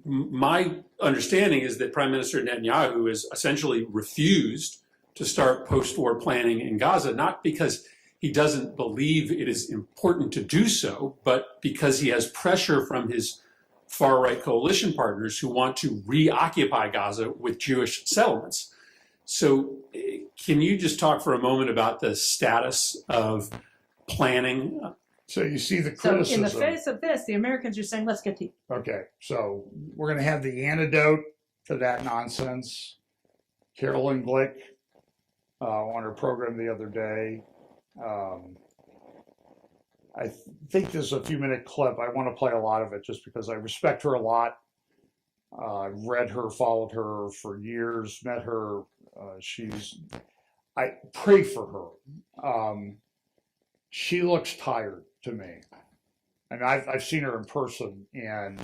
My understanding is that Prime Minister Netanyahu has essentially refused to start post-war planning in Gaza, not because he doesn't believe it is important to do so, but because he has pressure from his far-right coalition partners who want to reoccupy Gaza with Jewish settlements. So can you just talk for a moment about the status of planning? So you see the criticism. So in the face of this, the Americans are saying, let's get to. Okay, so we're going to have the antidote to that nonsense. Carolyn Glick on her program the other day. I think this is a few-minute clip. I want to play a lot of it just because I respect her a lot. I've read her, followed her for years, met her. I pray for her. She looks tired to me. I mean, I've seen her in person, and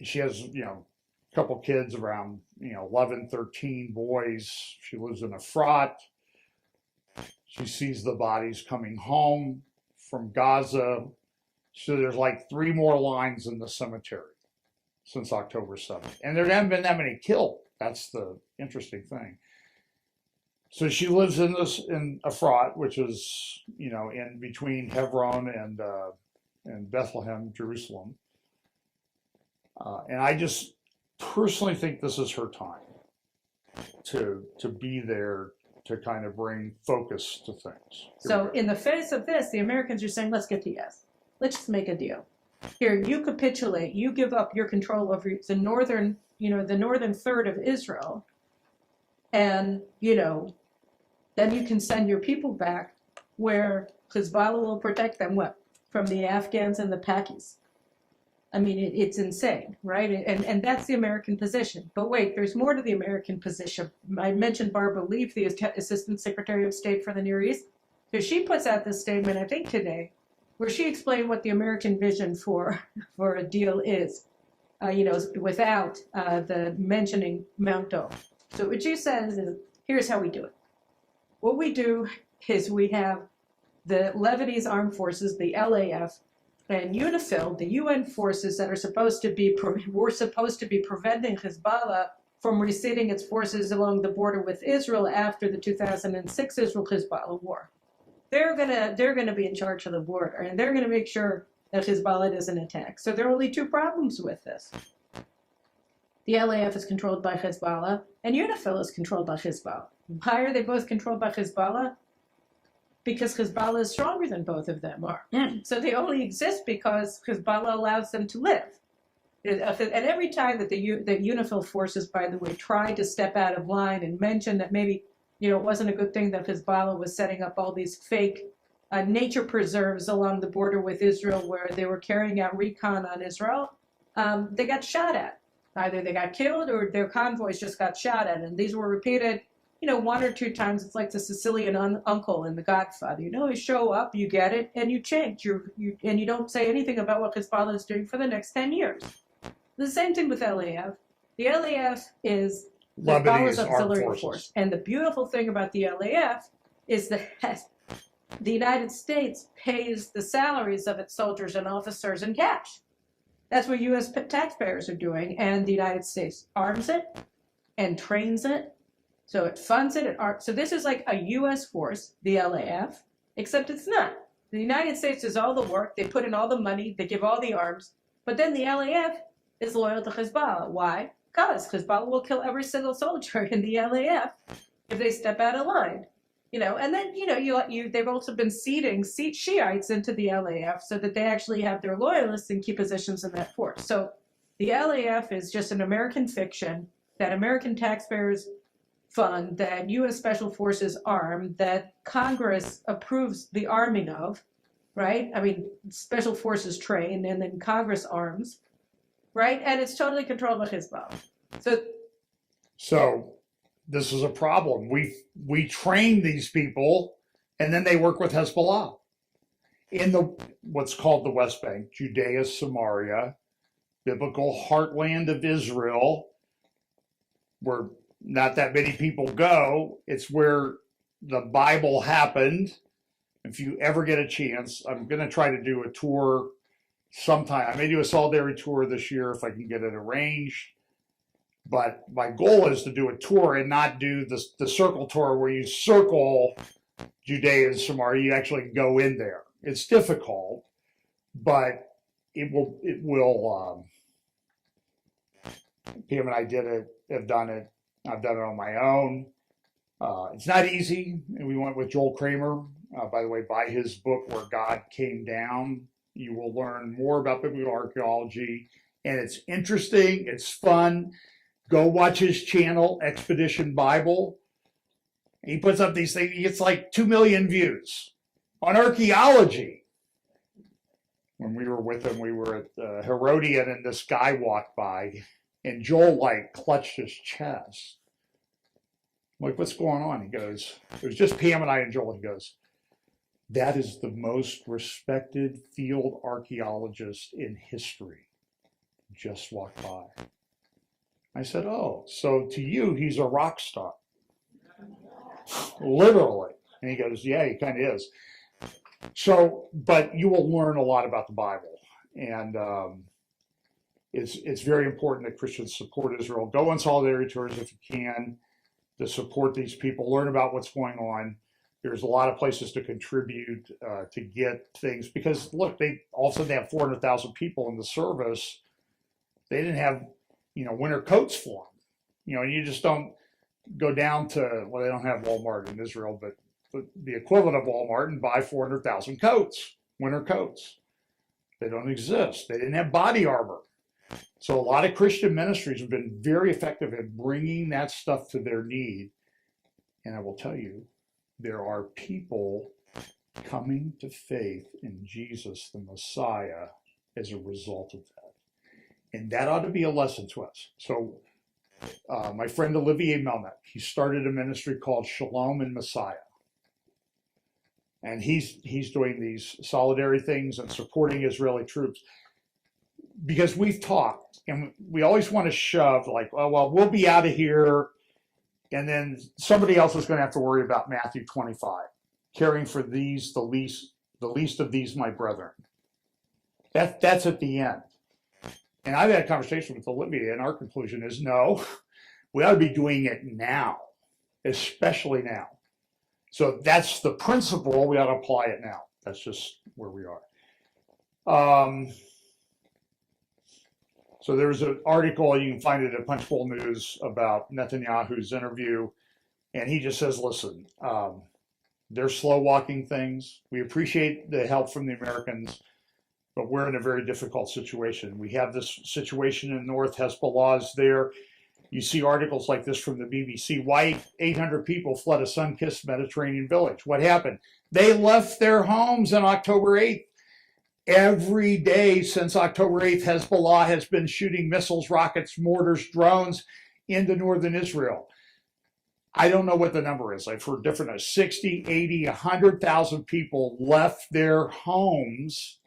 she has, you know, a couple kids around, 11, 13 boys. She lives in a frat. She sees the bodies coming home from Gaza. So there's like 3 more lines in the cemetery since October 7th. And there haven't been that many killed. That's the interesting thing. So she lives in a frat, which is, in between Hebron and Bethlehem, Jerusalem. And I just personally think this is her time to be there to kind of bring focus to things. So in the face of this, the Americans are saying, let's get to yes. Let's just make a deal. Here, you capitulate, you give up your control over the northern third of Israel, and, then you can send your people back where Hezbollah will protect them, from the Afghans and the Pakis. I mean, it's insane, right? And that's the American position. But wait, there's more to the American position. I mentioned Barbara Leaf, the Assistant Secretary of State for the Near East. So she puts out this statement, I think today, where she explained what the American vision for a deal is, without the mentioning Mount Dome. So what she says is, here's how we do it. What we do is we have the Lebanese armed forces, the LAF, and UNIFIL, the UN forces that were supposed to be preventing Hezbollah from reseating its forces along the border with Israel after the 2006 Israel-Hezbollah war. They're gonna be in charge of the border, and they're gonna make sure that Hezbollah doesn't attack. So there are only 2 problems with this. The LAF is controlled by Hezbollah, and UNIFIL is controlled by Hezbollah. Why are they both controlled by Hezbollah? Because Hezbollah is stronger than both of them are. So they only exist because Hezbollah allows them to live. And every time that the UNIFIL forces, by the way, try to step out of line and mention that maybe it wasn't a good thing that Hezbollah was setting up all these fake nature preserves along the border with Israel where they were carrying out recon on Israel, they got shot at. Either they got killed or their convoys just got shot at. And these were repeated 1 or 2 times. It's like the Sicilian uncle in The Godfather. You show up, you get it, and you change. And you don't say anything about what Hezbollah is doing for the next 10 years. The same thing with LAF. The LAF is Hezbollah's auxiliary force. And the beautiful thing about the LAF is that the United States pays the salaries of its soldiers and officers in cash. That's what U.S. taxpayers are doing, and the United States arms it and trains it. So it funds it. So this is like a U.S. force, the LAF, except it's not. The United States does all the work. They put in all the money. They give all the arms. But then the LAF is loyal to Hezbollah. Why? Because Hezbollah will kill every single soldier in the LAF if they step out of line. And then they've also been seeding Shiites into the LAF so that they actually have their loyalists in key positions in that force. So the LAF is just an American fiction that American taxpayers fund, that U.S. Special Forces arm, that Congress approves the arming of, right? I mean, Special Forces train and then Congress arms, right? And it's totally controlled by Hezbollah. So this is a problem. We train these people, and then they work with Hezbollah in what's called the West Bank, Judea, Samaria, biblical heartland of Israel, where not that many people go. It's where the Bible happened. If you ever get a chance, I'm going to try to do a tour sometime. I may do a solidarity tour this year if I can get it arranged. But my goal is to do a tour and not do the circle tour where you circle Judea and Samaria. You actually go in there. It's difficult, but it will. Pam and I have done it. I've done it on my own. It's not easy. And we went with Joel Kramer. By the way, buy his book, Where God Came Down. You will learn more about biblical archaeology. And it's interesting. It's fun. Go watch his channel, Expedition Bible. He puts up these things. He gets like 2 million views on archaeology. When we were with him, we were at Herodian, and this guy walked by. And Joel clutched his chest. I'm like, what's going on? He goes, it was just Pam and I and Joel. He goes, that is the most respected field archaeologist in history. Just walked by. I said, oh, so to you, he's a rock star. Literally. And he goes, yeah, he kind of is. So, but you will learn a lot about the Bible. And it's very important that Christians support Israel. Go on solidarity tours if you can to support these people, learn about what's going on. There's a lot of places to contribute to get things, because look, they all of a sudden have 400,000 people in the service. They didn't have, winter coats for them. You just don't go down to, well, they don't have Walmart in Israel, but the equivalent of Walmart and buy 400,000 coats, winter coats. They don't exist. They didn't have body armor. So a lot of Christian ministries have been very effective at bringing that stuff to their need. And I will tell you, there are people coming to faith in Jesus, the Messiah, as a result of that. And that ought to be a lesson to us. So my friend Olivier Melnick, he started a ministry called Shalom and Messiah. And he's doing these solidarity things and supporting Israeli troops. Because we've talked, and we always want to shove we'll be out of here, and then somebody else is going to have to worry about Matthew 25, caring for these, the least of these, my brethren. That's at the end. And I've had a conversation with Olivia, and our conclusion is no, we ought to be doing it now, especially now. So that's the principle. We ought to apply it now. That's just where we are. So there's an article, you can find it at Punchbowl News, about Netanyahu's interview. And he just says, listen, they're slow walking things. We appreciate the help from the Americans, but we're in a very difficult situation. We have this situation in North, Hezbollah is there. You see articles like this from the BBC. Why 800 people fled a sun-kissed Mediterranean village? What happened? They left their homes on October 8th. Every day since October 8th, Hezbollah has been shooting missiles, rockets, mortars, drones into northern Israel. I don't know what the number is. I've heard different, 60, 80, 100,000 people left their homes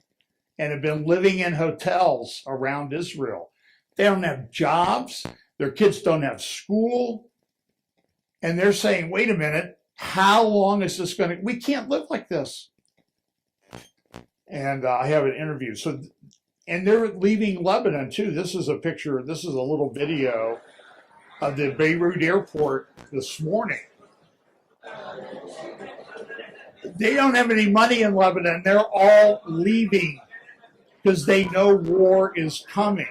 and have been living in hotels around Israel. They don't have jobs. Their kids don't have school. And they're saying, wait a minute, how long is this going to, we can't live like this. And I have an interview. So, and they're leaving Lebanon too. This is a picture, this is a little video of the Beirut airport this morning. They don't have any money in Lebanon. They're all leaving because they know war is coming.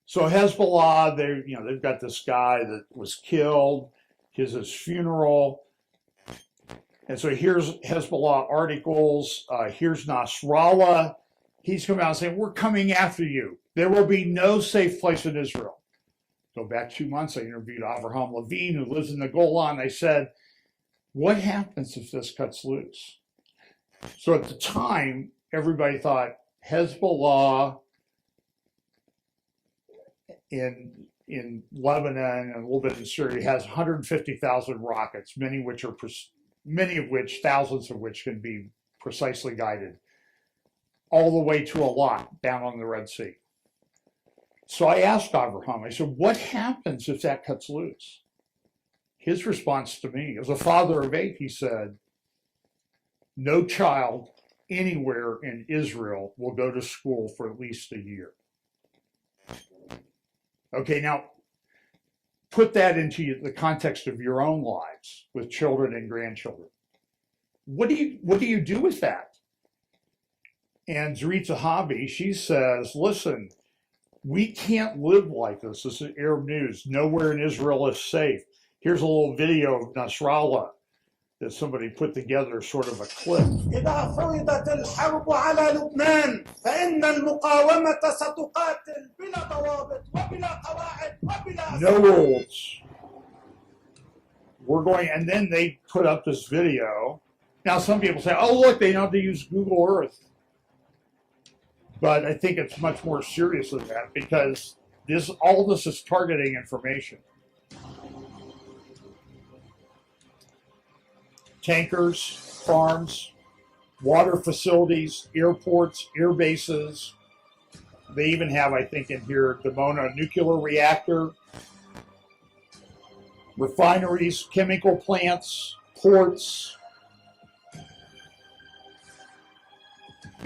So Hezbollah, they've got this guy that was killed, his funeral. And so here's Hezbollah articles. Here's Nasrallah. He's coming out saying, we're coming after you. There will be no safe place in Israel. Go back 2 months, I interviewed Avraham Levine, who lives in the Golan. I said, what happens if this cuts loose? So at the time, everybody thought Hezbollah in Lebanon and a little bit in Syria has 150,000 rockets, many of which, thousands of which can be precisely guided, all the way to a lot down on the Red Sea. So I asked Avraham, I said, what happens if that cuts loose? His response to me, as a father of 8, he said, no child anywhere in Israel will go to school for at least a year. Okay, now put that into the context of your own lives with children and grandchildren. What do you do with that? And Zritza Habi, she says, listen, we can't live like this. This is Arab News. Nowhere in Israel is safe. Here's a little video of Nasrallah that somebody put together, sort of a clip. إذا فرضت الحرب على لبنان فإن المقاومة ستقاتل بلا ضوابط وبلا قواعد وبلا No rules. We're going, and then they put up this video. Now some people say, oh look, they know how to use Google Earth. But I think it's much more serious than that, because all this is targeting information. Tankers, farms, water facilities, airports, air bases. They even have, I think, in here, Dimona nuclear reactor, refineries, chemical plants, ports.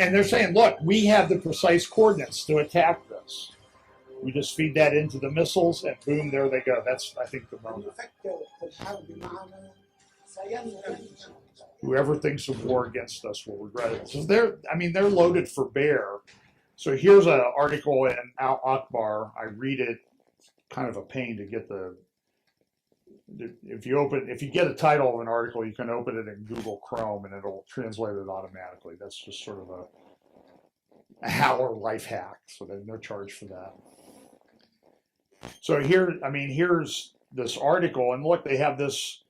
And they're saying, look, we have the precise coordinates to attack this. We just feed that into the missiles, and boom, there they go. That's, I think, the moment. Whoever thinks of war against us will regret it. So they're loaded for bear. So here's an article in Al Akbar. I read it, kind of a pain to get if you get a title of an article, you can open it in Google Chrome and it'll translate it automatically. That's just sort of a Howler life hack. So there's no charge for that. So here's this article, and look, they have this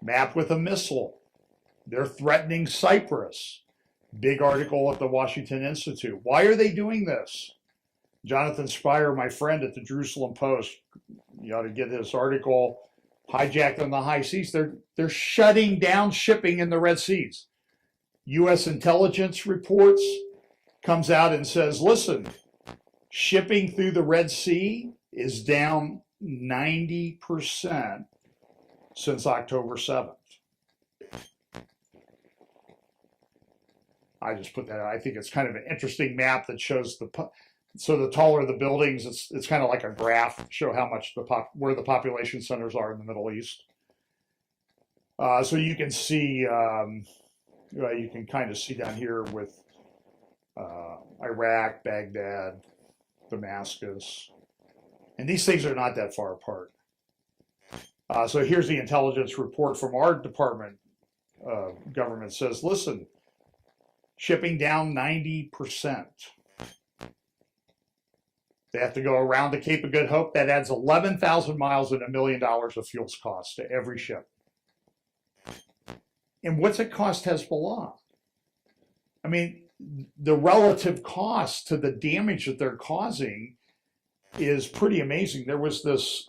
map with a missile. They're threatening Cyprus. Big article at the Washington Institute. Why are they doing this? Jonathan Spire, my friend at the Jerusalem Post, you ought to get his article, Hijacked on the High Seas. They're shutting down shipping in the Red Seas. U.S. intelligence reports, comes out and says, listen, shipping through the Red Sea is down 90% since October 7th. I just put that out. I think it's kind of an interesting map that shows so the taller the buildings, it's kind of like a graph, show how much where the population centers are in the Middle East. So you can see, you can kind of see down here with Iraq, Baghdad, Damascus, and these things are not that far apart. So here's the intelligence report from our department. Government says, listen, shipping down 90%. They have to go around the Cape of Good Hope. That adds 11,000 miles and $1 million of fuels cost to every ship. And what's it cost Hezbollah? I mean, the relative cost to the damage that they're causing is pretty amazing. There was this,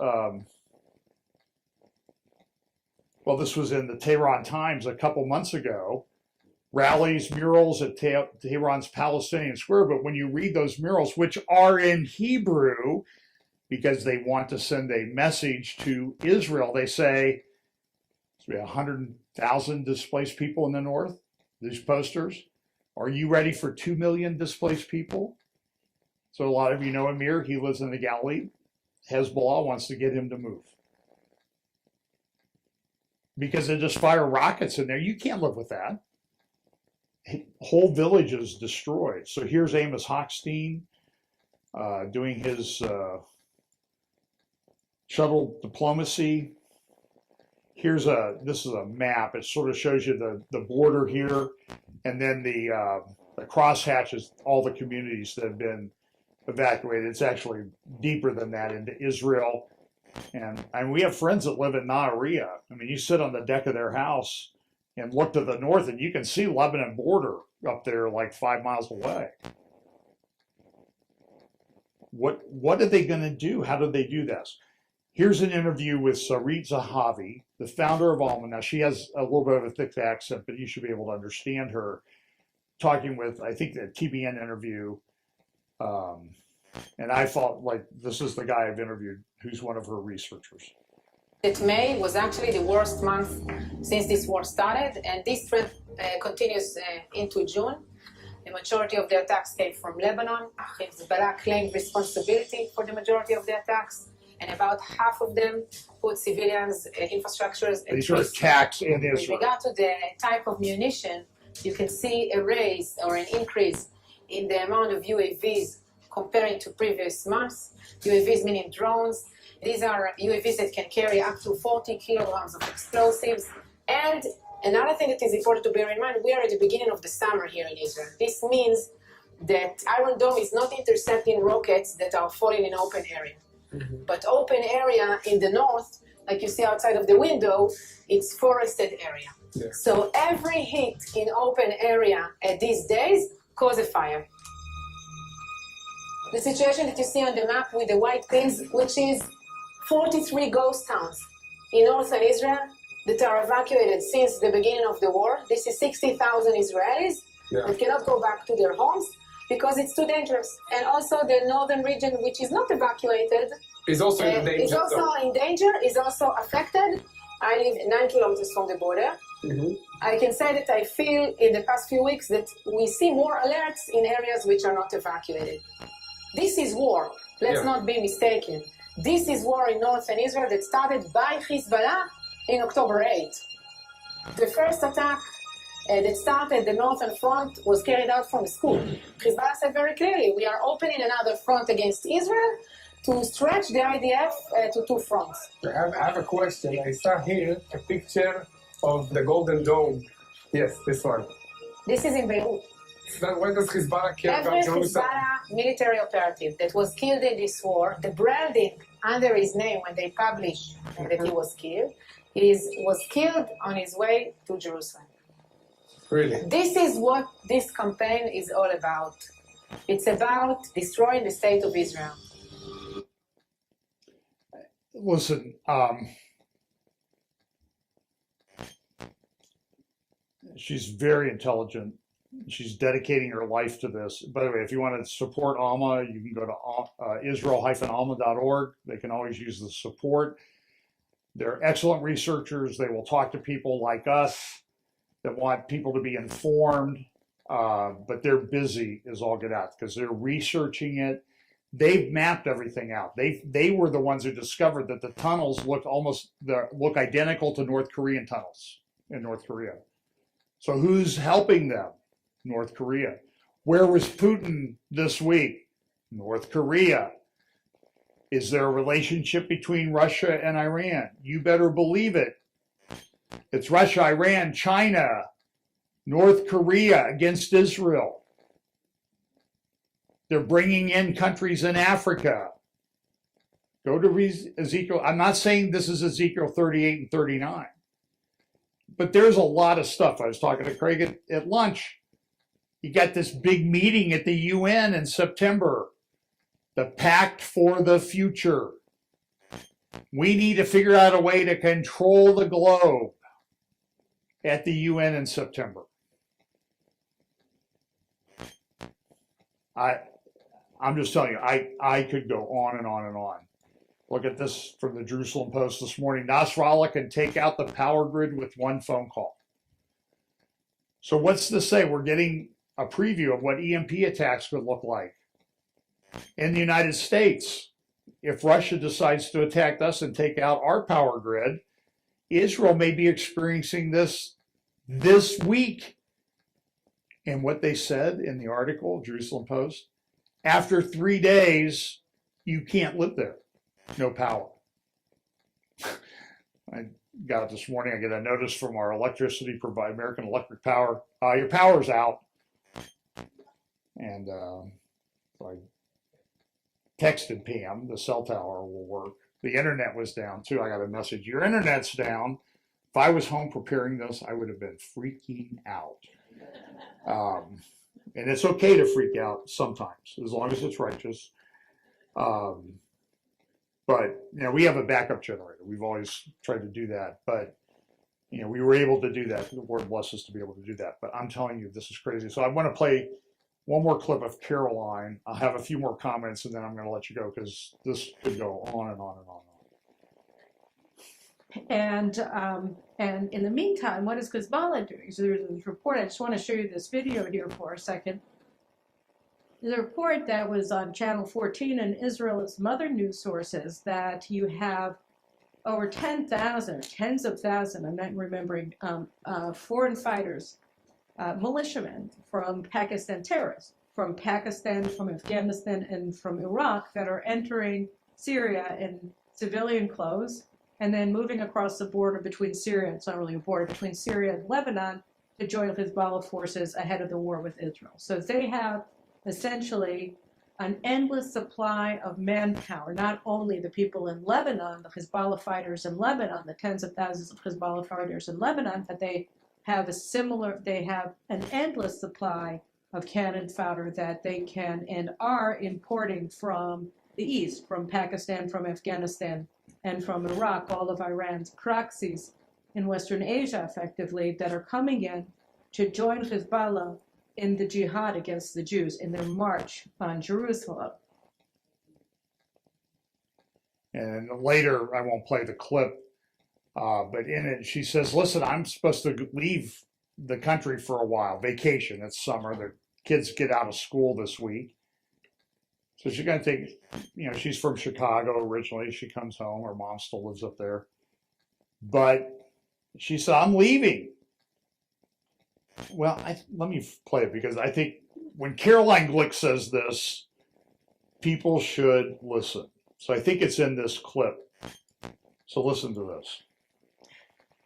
this was in the Tehran Times a couple months ago, rallies, murals at Tehran's Palestinian Square. But when you read those murals, which are in Hebrew, because they want to send a message to Israel, they say, So we have 100,000 displaced people in the north, these posters. Are you ready for 2 million displaced people? So a lot of you know Amir, he lives in the Galilee. Hezbollah wants to get him to move. Because they just fire rockets in there. You can't live with that. Whole villages destroyed. So here's Amos Hochstein doing his shuttle diplomacy. This is a map. It sort of shows you the border here, and then the crosshatch is all the communities that have been evacuated. It's actually deeper than that into Israel. And we have friends that live in Nahariya. I mean, you sit on the deck of their house and look to the north, and you can see Lebanon border up there like 5 miles away. What are they going to do? How do they do this? Here's an interview with Sarit Zahavi, the founder of Alma. Now, she has a little bit of a thick accent, but you should be able to understand her, talking with, I think, the TBN interview. And I felt like this is the guy I've interviewed who's one of her researchers. That May was actually the worst month since this war started, and this trend continues into June. The majority of the attacks came from Lebanon. Hezbollah claimed responsibility for the majority of the attacks, and about half of them put civilians, infrastructures at These are risk. attacks in With Israel. regard to the type of munition, you can see a raise or an increase in the amount of UAVs comparing to previous months. UAVs meaning drones. These are UAVs that can carry up to 40 kilograms of explosives. And another thing that is important to bear in mind, we are at the beginning of the summer here in Israel. This means that Iron Dome is not intercepting rockets that are falling in open area. But open area in the north, like you see outside of the window, it's forested area. Yeah. So every hit in open area at these days causes a fire. The situation that you see on the map with the white pins, which is 43 ghost towns in northern Israel that are evacuated since the beginning of the war. This is 60,000 Israelis that cannot go back to their homes because it's too dangerous. And also the northern region, which is not evacuated, is also in danger. Is also in danger, is also affected. I live 9 kilometers from the border. I can say that I feel in the past few weeks that we see more alerts in areas which are not evacuated. This is war. Let's not be mistaken. This is war in northern Israel that started by Hezbollah in October 8. The first attack that started the northern front was carried out from a school. Hezbollah said very clearly, we are opening another front against Israel to stretch the IDF to two fronts. I have a question. I saw here a picture of the Golden Dome. Yes, this one. This is in Beirut. So why does Hezbollah care Every about Jerusalem? Hezbollah military operative that was killed in this war, the branding under his name when they publish that he was killed, was killed on his way to Jerusalem. Really? This is what this campaign is all about. It's about destroying the state of Israel. Listen, she's very intelligent. She's dedicating her life to this. By the way, if you want to support Alma, you can go to israel-alma.org. They can always use the support. They're excellent researchers. They will talk to people like us that want people to be informed, but they're busy as all get out because they're researching it. They've mapped everything out. They were the ones who discovered that the tunnels look identical to North Korean tunnels in North Korea. So who's helping them? North Korea. Where was Putin this week? North Korea. Is there a relationship between Russia and Iran? You better believe it. It's Russia, Iran, China, North Korea against Israel. They're bringing in countries in Africa. Go to Ezekiel. I'm not saying this is Ezekiel 38 and 39, but there's a lot of stuff. I was talking to Craig at lunch. You got this big meeting at the UN in September, the Pact for the Future. We need to figure out a way to control the globe at the UN in September. I'm just telling you, I could go on and on and on. Look at this from the Jerusalem Post this morning. Nasrallah can take out the power grid with one phone call. So what's this say? We're getting a preview of what EMP attacks could look like in the United States. If Russia decides to attack us and take out our power grid, Israel may be experiencing this week. And what they said in the article, Jerusalem Post, after 3 days, you can't live there. No power. I got it this morning. I get a notice from our electricity provider, American Electric Power. Your power's out. And so I texted Pam, the cell tower will work. The internet was down too. I got a message, your internet's down. If I was home preparing this, I would have been freaking out. And it's okay to freak out sometimes, as long as it's righteous. But, you know, we have a backup generator. We've always tried to do that. But, you know, we were able to do that. The Lord bless us to be able to do that. But I'm telling you, this is crazy. So I want to play one more clip of Caroline. I'll have a few more comments, and then I'm going to let you go because this could go on and on and on. And in the meantime, what is Hezbollah doing? So there's this report. I just want to show you this video here for a second. There's a report that was on Channel 14 in Israel and some other news sources that you have over 10,000, tens of thousands, I'm not remembering, foreign fighters, militiamen from Pakistan, terrorists from Pakistan, from Afghanistan, and from Iraq that are entering Syria in civilian clothes and then moving across the border between Syria, it's not really a border, between Syria and Lebanon to join Hezbollah forces ahead of the war with Israel. So they have essentially an endless supply of manpower, not only the people in Lebanon, the Hezbollah fighters in Lebanon, the tens of thousands of Hezbollah fighters in Lebanon, but they have an endless supply of cannon fodder that they can and are importing from the east, from Pakistan, from Afghanistan, and from Iraq, all of Iran's proxies in Western Asia, effectively, that are coming in to join Hezbollah in the jihad against the Jews, in their march on Jerusalem. And later, I won't play the clip, but in it, she says, listen, I'm supposed to leave the country for a while, vacation, it's summer, the kids get out of school this week. So she's going to take, you know, she's from Chicago originally, she comes home, her mom still lives up there. But she said, I'm leaving. Well, let me play it because I think when Caroline Glick says this, people should listen. So I think it's in this clip. So listen to this.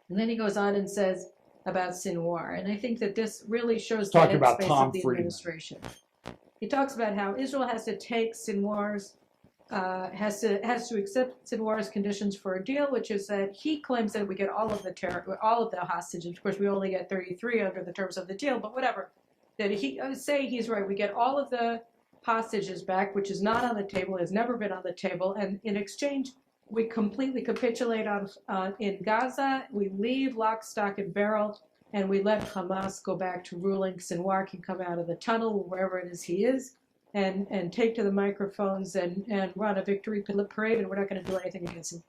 And then he goes on and says about Sinwar. And I think that this really shows the Talking about headspace Tom of the Friedman. administration. He talks about how Israel has to take Sinwar's, has to accept Sinwar's conditions for a deal, which is that he claims that we get all of the hostages. Of course, we only get 33 under the terms of the deal, but whatever. That he's right. We get all of the hostages back, which is not on the table, has never been on the table, and in exchange, we completely capitulate in Gaza. We leave lock, stock, and barrel, and we let Hamas go back to ruling. Sinwar can come out of the tunnel, wherever it is he is, and take to the microphones and run a victory parade, and we're not going to do anything against him.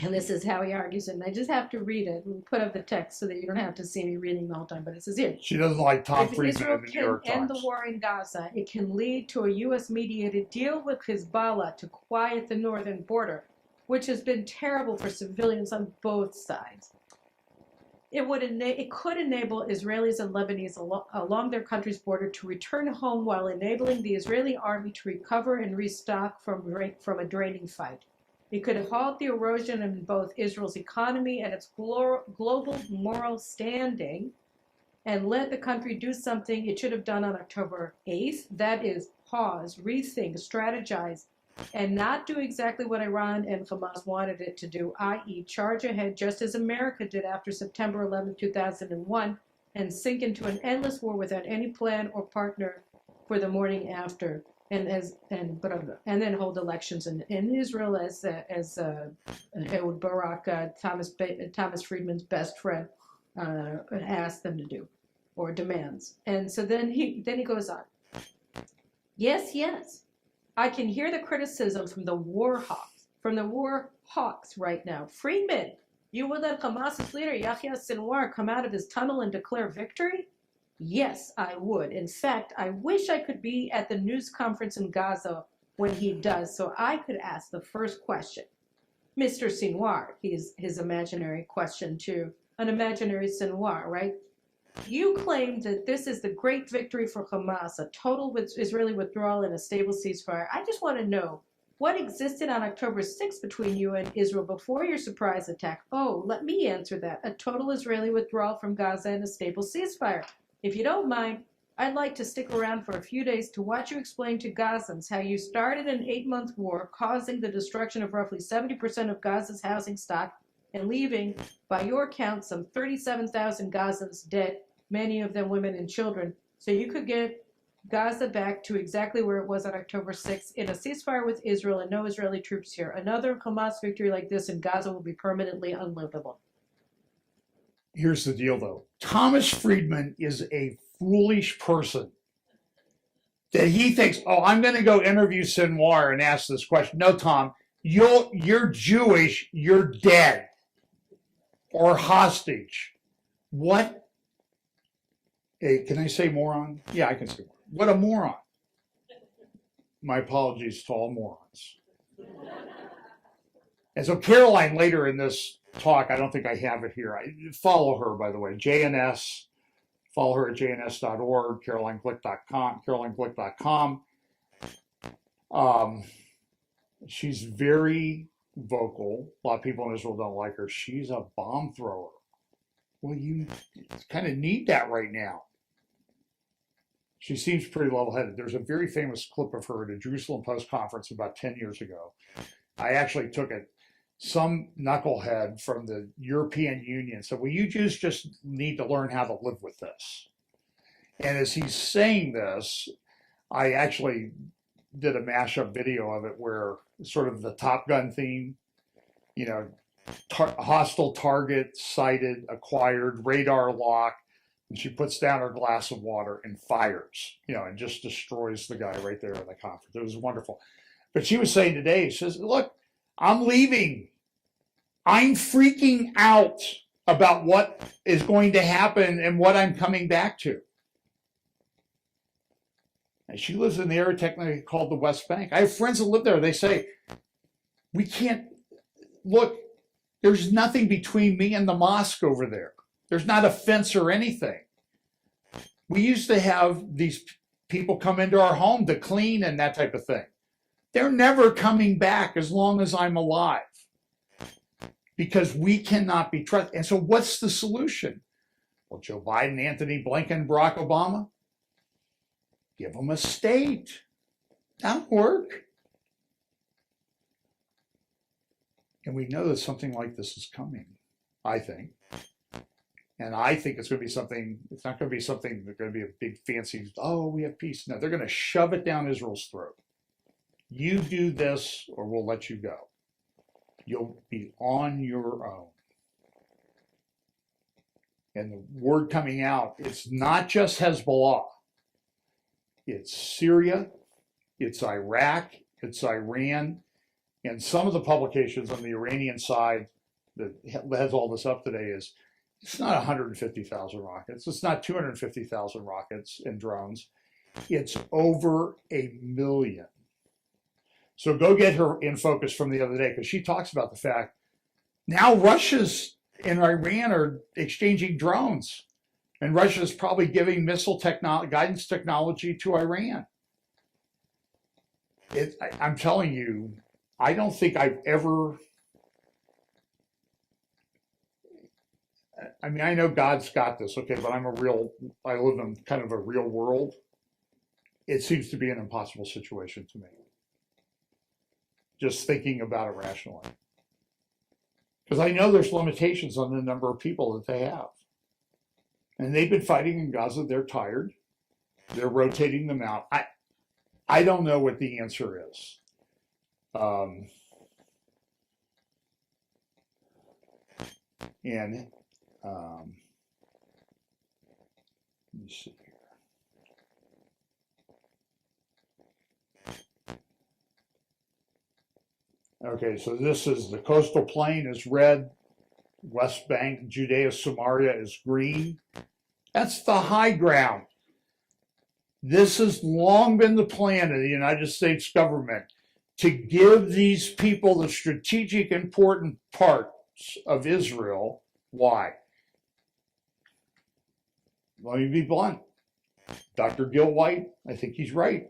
And this is how he argues, and I just have to read it. We'll put up the text so that you don't have to see me reading the whole time, but it says here. She doesn't like Tom If Friedman Israel in the New York can end Times. the war in Gaza, it can lead to a U.S.-mediated deal with Hezbollah to quiet the northern border, which has been terrible for civilians on both sides. It could enable Israelis and Lebanese along their country's border to return home while enabling the Israeli army to recover and restock from a draining fight. It could halt the erosion in both Israel's economy and its global moral standing, and let the country do something it should have done on October 8th. That is, pause, rethink, strategize, and not do exactly what Iran and Hamas wanted it to do, i.e. charge ahead just as America did after September 11, 2001, and sink into an endless war without any plan or partner for the morning after, and then hold elections in Israel as Ehud Barak, Thomas Friedman's best friend, asked them to do, or demands. And so then he goes on. Yes, I can hear the criticism from the war hawks right now. Friedman, you will let Hamas's leader Yahya Sinwar come out of his tunnel and declare victory? Yes, I would. In fact, I wish I could be at the news conference in Gaza when he does, so I could ask the first question. Mr. Sinwar, his imaginary question to an imaginary Sinwar, right? You claim that this is the great victory for Hamas, a total Israeli withdrawal and a stable ceasefire. I just want to know what existed on October 6th between you and Israel before your surprise attack. Oh, let me answer that. A total Israeli withdrawal from Gaza and a stable ceasefire. If you don't mind, I'd like to stick around for a few days to watch you explain to Gazans how you started an 8-month war, causing the destruction of roughly 70% of Gaza's housing stock and leaving, by your count, some 37,000 Gazans dead, many of them women and children, so you could get Gaza back to exactly where it was on October 6th in a ceasefire with Israel and no Israeli troops here. Another Hamas victory like this in Gaza will be permanently unlivable. Here's the deal, though. Thomas Friedman is a foolish person that he thinks, oh, I'm going to go interview Sinwar and ask this question. No, Tom, you're Jewish, you're dead or hostage. What? Hey, can I say moron? Yeah, I can say moron. What a moron. My apologies to all morons. And so Caroline, later in this talk, I don't think I have it here. I follow her, by the way, JNS. Follow her at jns.org, carolineglick.com. She's very vocal. A lot of people in Israel don't like her. She's a bomb thrower. Well, you kind of need that right now. She seems pretty level-headed. There's a very famous clip of her at a Jerusalem Post conference about 10 years ago. I actually took it. Some knucklehead from the European Union said, well, you Jews just need to learn how to live with this. And as he's saying this, I actually did a mashup video of it where sort of the Top Gun theme, you know, hostile target sighted, acquired, radar lock, and she puts down her glass of water and fires, you know, and just destroys the guy right there in the conference. It was wonderful. But she was saying today, she says, look, I'm leaving. I'm freaking out about what is going to happen and what I'm coming back to. And she lives in the area technically called the West Bank. I have friends that live there. They say, we can't, look, there's nothing between me and the mosque over there. There's not a fence or anything. We used to have these people come into our home to clean and that type of thing. They're never coming back as long as I'm alive because we cannot be trusted. And so what's the solution? Well, Joe Biden, Anthony Blinken, Barack Obama, give them a state. That'll work. And we know that something like this is coming, I think. And I think it's going to be something, it's not going to be something that's going to be a big fancy, oh, we have peace. No, they're going to shove it down Israel's throat. You do this or we'll let you go. You'll be on your own. And the word coming out, it's not just Hezbollah. It's Syria, it's Iraq, it's Iran, and some of the publications on the Iranian side that has all this up today is it's not 150,000 rockets. It's not 250,000 rockets and drones. It's over 1 million. So go get her in focus from the other day because she talks about the fact now Russia's and Iran are exchanging drones. And Russia is probably giving missile guidance technology to Iran. I'm telling you, I don't think I've ever... I mean, I know God's got this, okay, but I live in kind of a real world. It seems to be an impossible situation to me. Just thinking about it rationally. Because I know there's limitations on the number of people that they have. And they've been fighting in Gaza. They're tired. They're rotating them out. I don't know what the answer is. Let me see here. Okay, so this is the coastal plain is red, West Bank, Judea, Samaria is green. That's the high ground. This has long been the plan of the United States government to give these people the strategic important parts of Israel. Why? Let me be blunt. Dr. Gil White, I think he's right.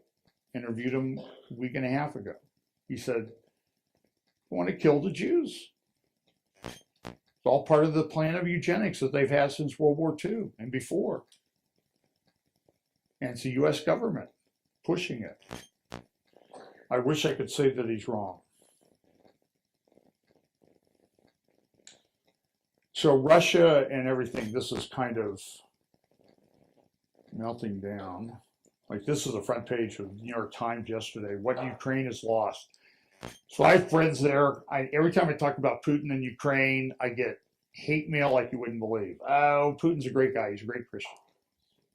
Interviewed him a week and a half ago. He said, I want to kill the Jews. It's all part of the plan of eugenics that they've had since World War II and before. And it's the US government pushing it. I wish I could say that he's wrong. So Russia and everything, this is kind of melting down. Like this is the front page of the New York Times yesterday, what Ukraine has lost. So I have friends there. Every time I talk about Putin and Ukraine, I get hate mail like you wouldn't believe. Oh, Putin's a great guy. He's a great Christian.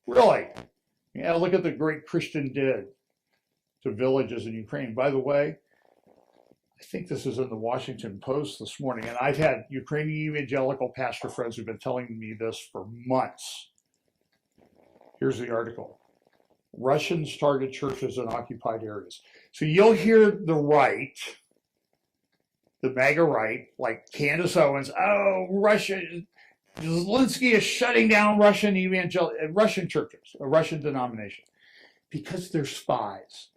Really? Yeah, look at the great Christian did to villages in Ukraine. By the way, I think this is in the Washington Post this morning, and I've had Ukrainian evangelical pastor friends who've been telling me this for months. Here's the article. Russians target churches in occupied areas. So you'll hear the right, the MAGA right, like Candace Owens, oh, Russia, Zelensky is shutting down Russian churches, a Russian denomination, because they're spies.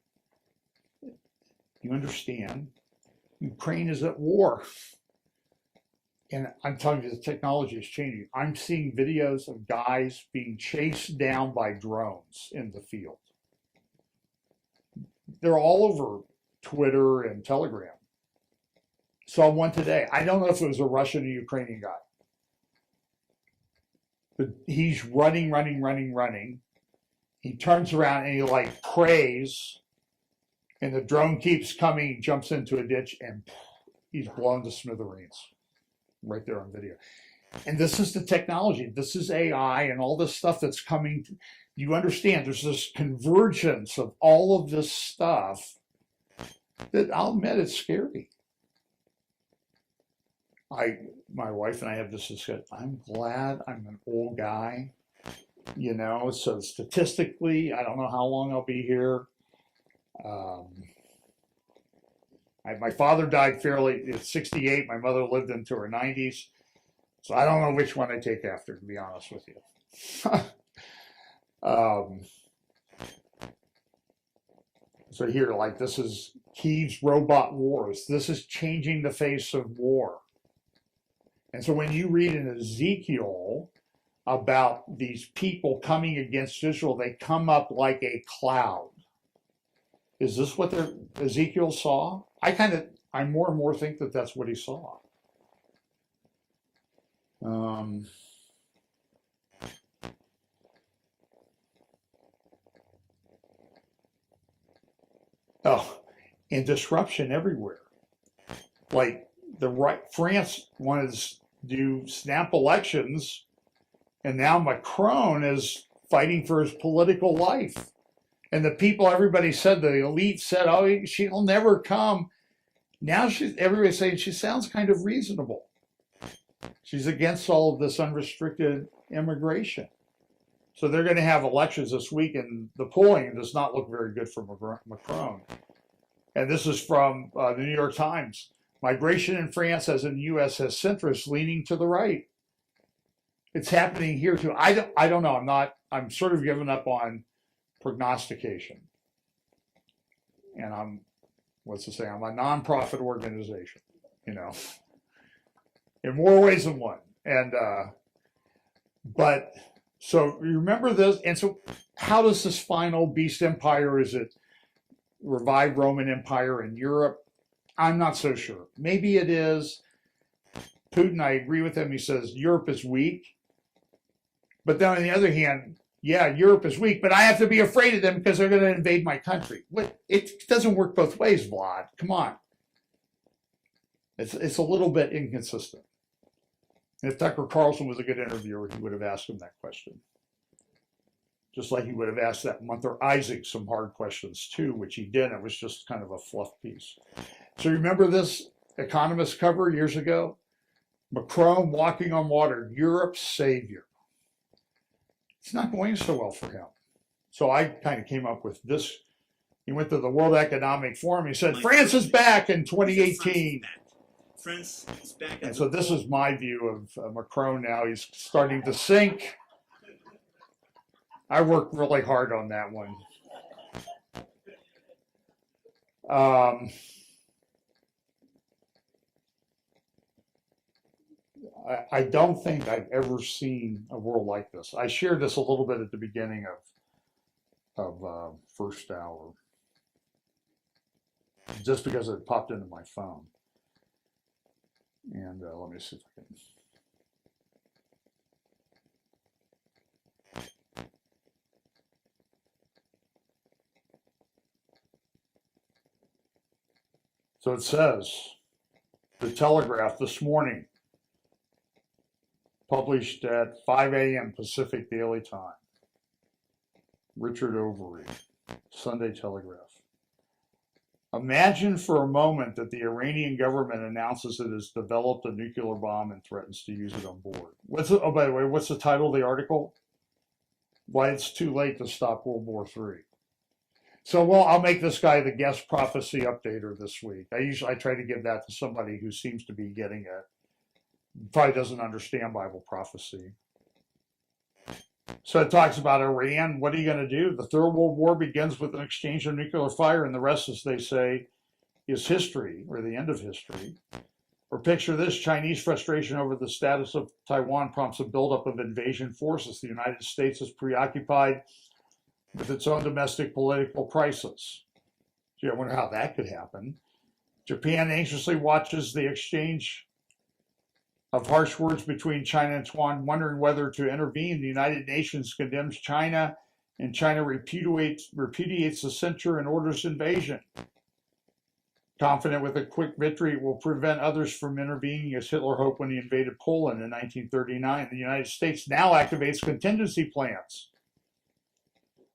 You understand? Ukraine is at war. And I'm telling you, the technology is changing. I'm seeing videos of guys being chased down by drones in the field. They're all over Twitter and Telegram. Saw one today. I don't know if it was a Russian or Ukrainian guy. But he's running. He turns around and he like prays, and the drone keeps coming, he jumps into a ditch, and he's blown to smithereens. Right there on video. And this is the technology. This is AI and all this stuff that's coming. You understand there's this convergence of all of this stuff that I'll admit it's scary. My wife and I have this discussion. I'm glad I'm an old guy, you know, so statistically, I don't know how long I'll be here. My father died fairly at 68. My mother lived into her 90s. So I don't know which one I take after, to be honest with you. So here, like this is Kiev's robot wars. This is changing the face of war. And so when you read in Ezekiel about these people coming against Israel, they come up like a cloud. Is this what Ezekiel saw? I more and more think that that's what he saw. And disruption everywhere. Like France wanted to do snap elections, and now Macron is fighting for his political life. And the people, everybody said, the elite said, oh, she'll never come. Now everybody's saying she sounds kind of reasonable. She's against all of this unrestricted immigration. So they're going to have elections this week, and the polling does not look very good for Macron. And this is from the New York Times. Migration in France, as in the U.S., has centrists leaning to the right. It's happening here too. I don't know. I'm sort of giving up on prognostication. And I'm a nonprofit organization, you know, in more ways than one. And, but, so remember this. And so how does this final beast empire, is it revived Roman Empire in Europe? I'm not so sure. Maybe it is. Putin, I agree with him. He says Europe is weak. But then on the other hand, yeah, Europe is weak, but I have to be afraid of them because they're going to invade my country. It doesn't work both ways, Vlad. Come on. It's a little bit inconsistent. And if Tucker Carlson was a good interviewer, he would have asked him that question. Just like he would have asked that Gunther Isaac some hard questions too, which he did. It was just kind of a fluff piece. So remember this, Economist cover years ago. Macron walking on water, Europe's savior. It's not going so well for him. So I kind of came up with this. He went to the World Economic Forum. He said, France is back in 2018. France is back. And so this is my view of Macron now. He's starting to sink. I worked really hard on that one. I don't think I've ever seen a world like this. I shared this a little bit at the beginning of first hour, just because it popped into my phone. And let me see if I can. So it says, the Telegraph this morning, published at 5 a.m. Pacific Daily Time. Richard Overy, Sunday Telegraph. Imagine for a moment that the Iranian government announces it has developed a nuclear bomb and threatens to use it on board. Oh, by the way, what's the title of the article? Why it's too late to stop World War III. So, well, I'll make this guy the guest prophecy updater this week. I try to give that to somebody who seems to be getting it. Probably doesn't understand Bible prophecy. So it talks about Iran. What are you going to do? The Third World War begins with an exchange of nuclear fire, and the rest, as they say, is history, or the end of history. Or picture this: Chinese frustration over the status of Taiwan prompts a buildup of invasion forces. The United States is preoccupied with its own domestic political crisis. Gee, I wonder how that could happen. Japan anxiously watches the exchange of harsh words between China and Taiwan, wondering whether to intervene. The United Nations condemns China, and China repudiates the censure and orders invasion. Confident with a quick victory, it will prevent others from intervening, as Hitler hoped when he invaded Poland in 1939. The United States now activates contingency plans.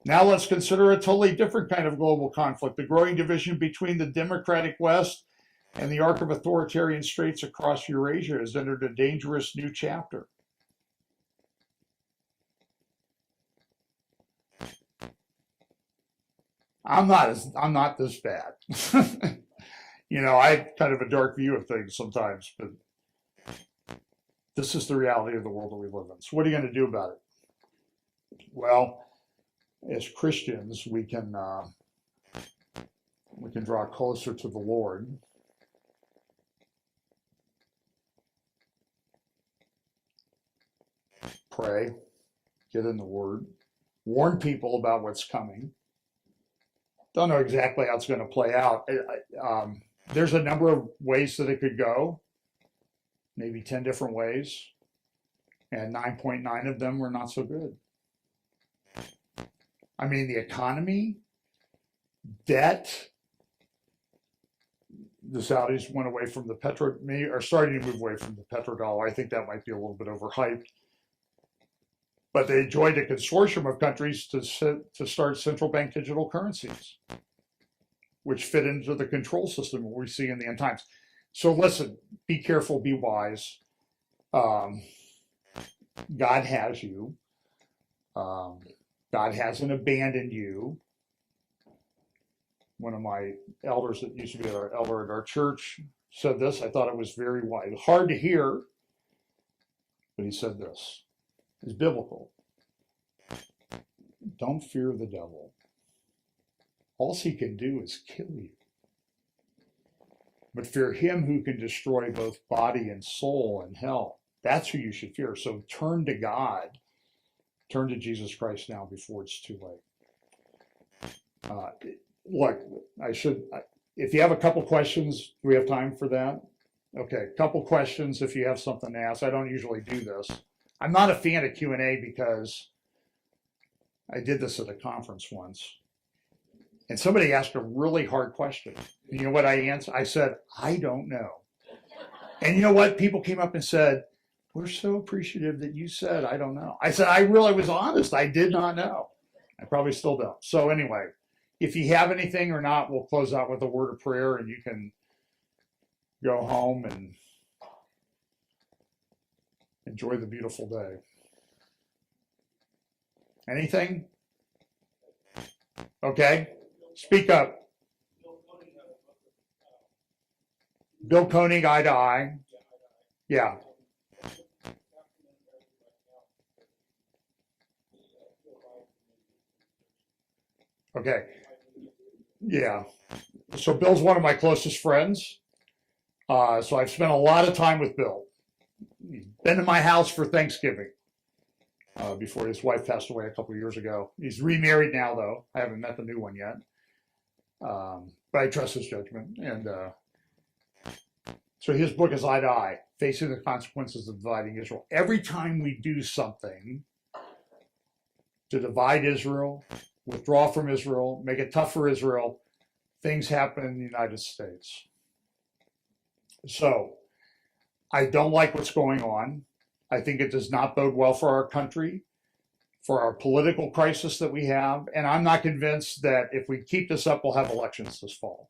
Now let's consider a totally different kind of global conflict, the growing division between the democratic West and the arc of authoritarian straits across Eurasia has entered a dangerous new chapter. I'm not this bad. You know, I have kind of a dark view of things sometimes, but this is the reality of the world that we live in. So what are you going to do about it? Well, as Christians, we can draw closer to the Lord. Pray, get in the Word, warn people about what's coming. Don't know exactly how it's going to play out. There's a number of ways that it could go, maybe 10 different ways, and 9.9 of them were not so good. I mean, the economy, debt. The Saudis went away from the are starting to move away from the petrodollar. I think that might be a little bit overhyped. But they joined a consortium of countries to start central bank digital currencies, which fit into the control system we see in the end times. So listen, be careful, be wise. God has you. God hasn't abandoned you. One of my elders that used to be our elder at our church said this. I thought it was very wise. Hard to hear, but he said this. It's biblical. Don't fear the devil. All he can do is kill you. But fear him who can destroy both body and soul in hell. That's who you should fear. So turn to God. Turn to Jesus Christ now before it's too late. Look, if you have a couple questions, do we have time for that? Okay, a couple questions if you have something to ask. I don't usually do this. I'm not a fan of Q&A because I did this at a conference once. And somebody asked a really hard question. You know what I answered? I said, I don't know. And you know what? People came up and said, we're so appreciative that you said, I don't know. I said, I really was honest. I did not know. I probably still don't. So anyway, if you have anything or not, we'll close out with a word of prayer and you can go home and enjoy the beautiful day. Anything? Okay, speak up. Bill Koenig, eye to eye. Yeah. Okay. Yeah. So Bill's one of my closest friends. So I've spent a lot of time with Bill. He's been to my house for Thanksgiving before his wife passed away a couple of years ago. He's remarried now, though. I haven't met the new one yet. But I trust his judgment. And so his book is Eye to Eye, Facing the Consequences of Dividing Israel. Every time we do something to divide Israel, withdraw from Israel, make it tough for Israel, things happen in the United States. So I don't like what's going on. I think it does not bode well for our country, for our political crisis that we have. And I'm not convinced that if we keep this up, we'll have elections this fall,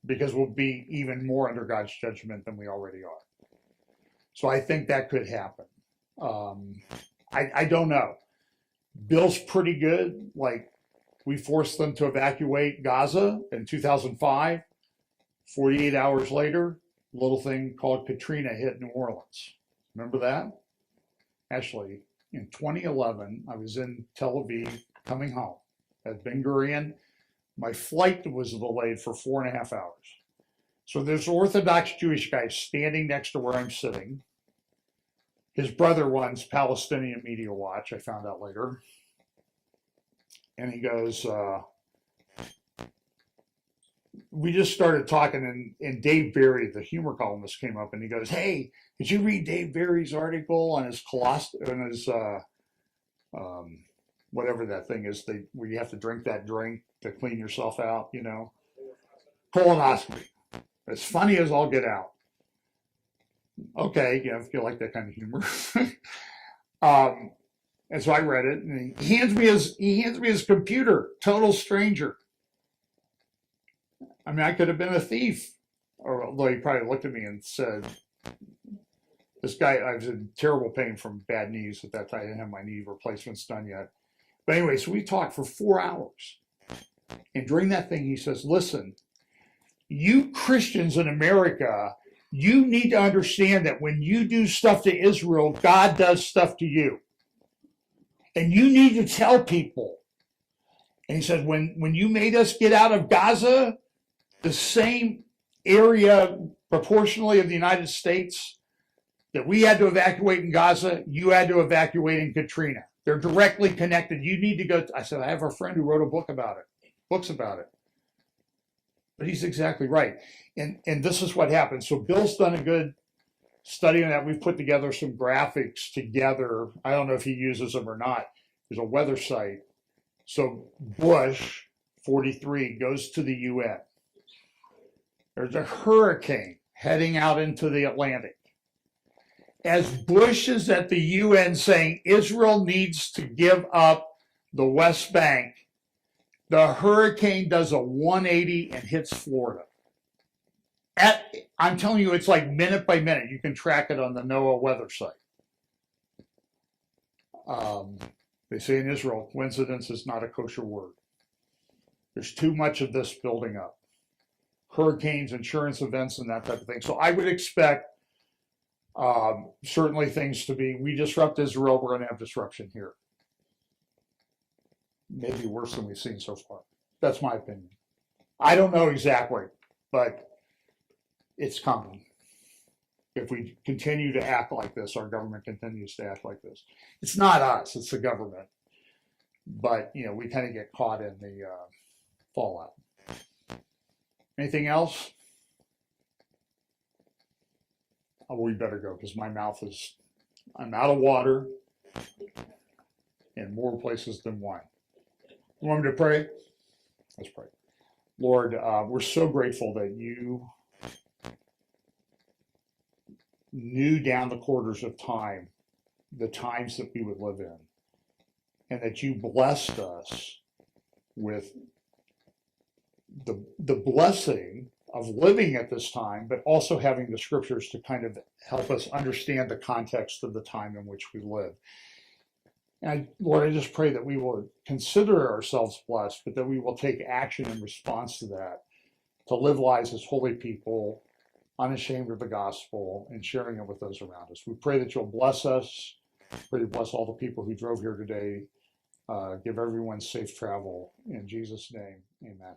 because we'll be even more under God's judgment than we already are. So I think that could happen. I don't know. Bill's pretty good. Like, we forced them to evacuate Gaza in 2005. 48 hours later, a little thing called Katrina hit New Orleans. Remember that? Actually, in 2011, I was in Tel Aviv coming home at Ben Gurion. My flight was delayed for 4.5 hours. So there's an Orthodox Jewish guy standing next to where I'm sitting. His brother runs Palestinian Media Watch, I found out later. And he goes, we just started talking, and Dave Barry, the humor columnist, came up and he goes, "Hey, did you read Dave Barry's article on his whatever that thing is, where you have to drink that drink to clean yourself out, you know, colonoscopy? As funny as all get out." Okay, if you like that kind of humor. And so I read it, and he hands me his computer, total stranger. I mean, I could have been a thief. Or although he probably looked at me and said, this guy, I was in terrible pain from bad knees at that time. I didn't have my knee replacements done yet. But anyway, so we talked for 4 hours. And during that thing, he says, "Listen, you Christians in America, you need to understand that when you do stuff to Israel, God does stuff to you. And you need to tell people." And he said, when you made us get out of Gaza, the same area proportionally of the United States that we had to evacuate in Gaza, you had to evacuate in Katrina. They're directly connected. You need to go. I said, I have a friend who wrote a book about it, books about it. But he's exactly right. And this is what happened. So Bill's done a good study on that. We've put together some graphics together. I don't know if he uses them or not. There's a weather site. So Bush, 43, goes to the UN. There's a hurricane heading out into the Atlantic. As Bush is at the UN saying Israel needs to give up the West Bank, the hurricane does a 180 and hits Florida. I'm telling you, it's like minute by minute. You can track it on the NOAA weather site. They say in Israel, coincidence is not a kosher word. There's too much of this building up. Hurricanes, insurance events, and that type of thing. So I would expect certainly things to be, we disrupt Israel, we're going to have disruption here. Maybe worse than we've seen so far. That's my opinion. I don't know exactly, but it's coming. If we continue to act like this, our government continues to act like this. It's not us, it's the government. But, we kind of get caught in the fallout. Anything else? Oh, we better go, because my mouth I'm out of water in more places than one. You want me to pray? Let's pray. Lord, we're so grateful that you knew down the quarters of time the times that we would live in, and that you blessed us with the blessing of living at this time, but also having the scriptures to kind of help us understand the context of the time in which we live. And Lord, I just pray that we will consider ourselves blessed, but that we will take action in response to that, to live lives as holy people, unashamed of the gospel, and sharing it with those around us. We pray that you'll bless us. Pray you bless all the people who drove here today. Give everyone safe travel. In Jesus' name, amen.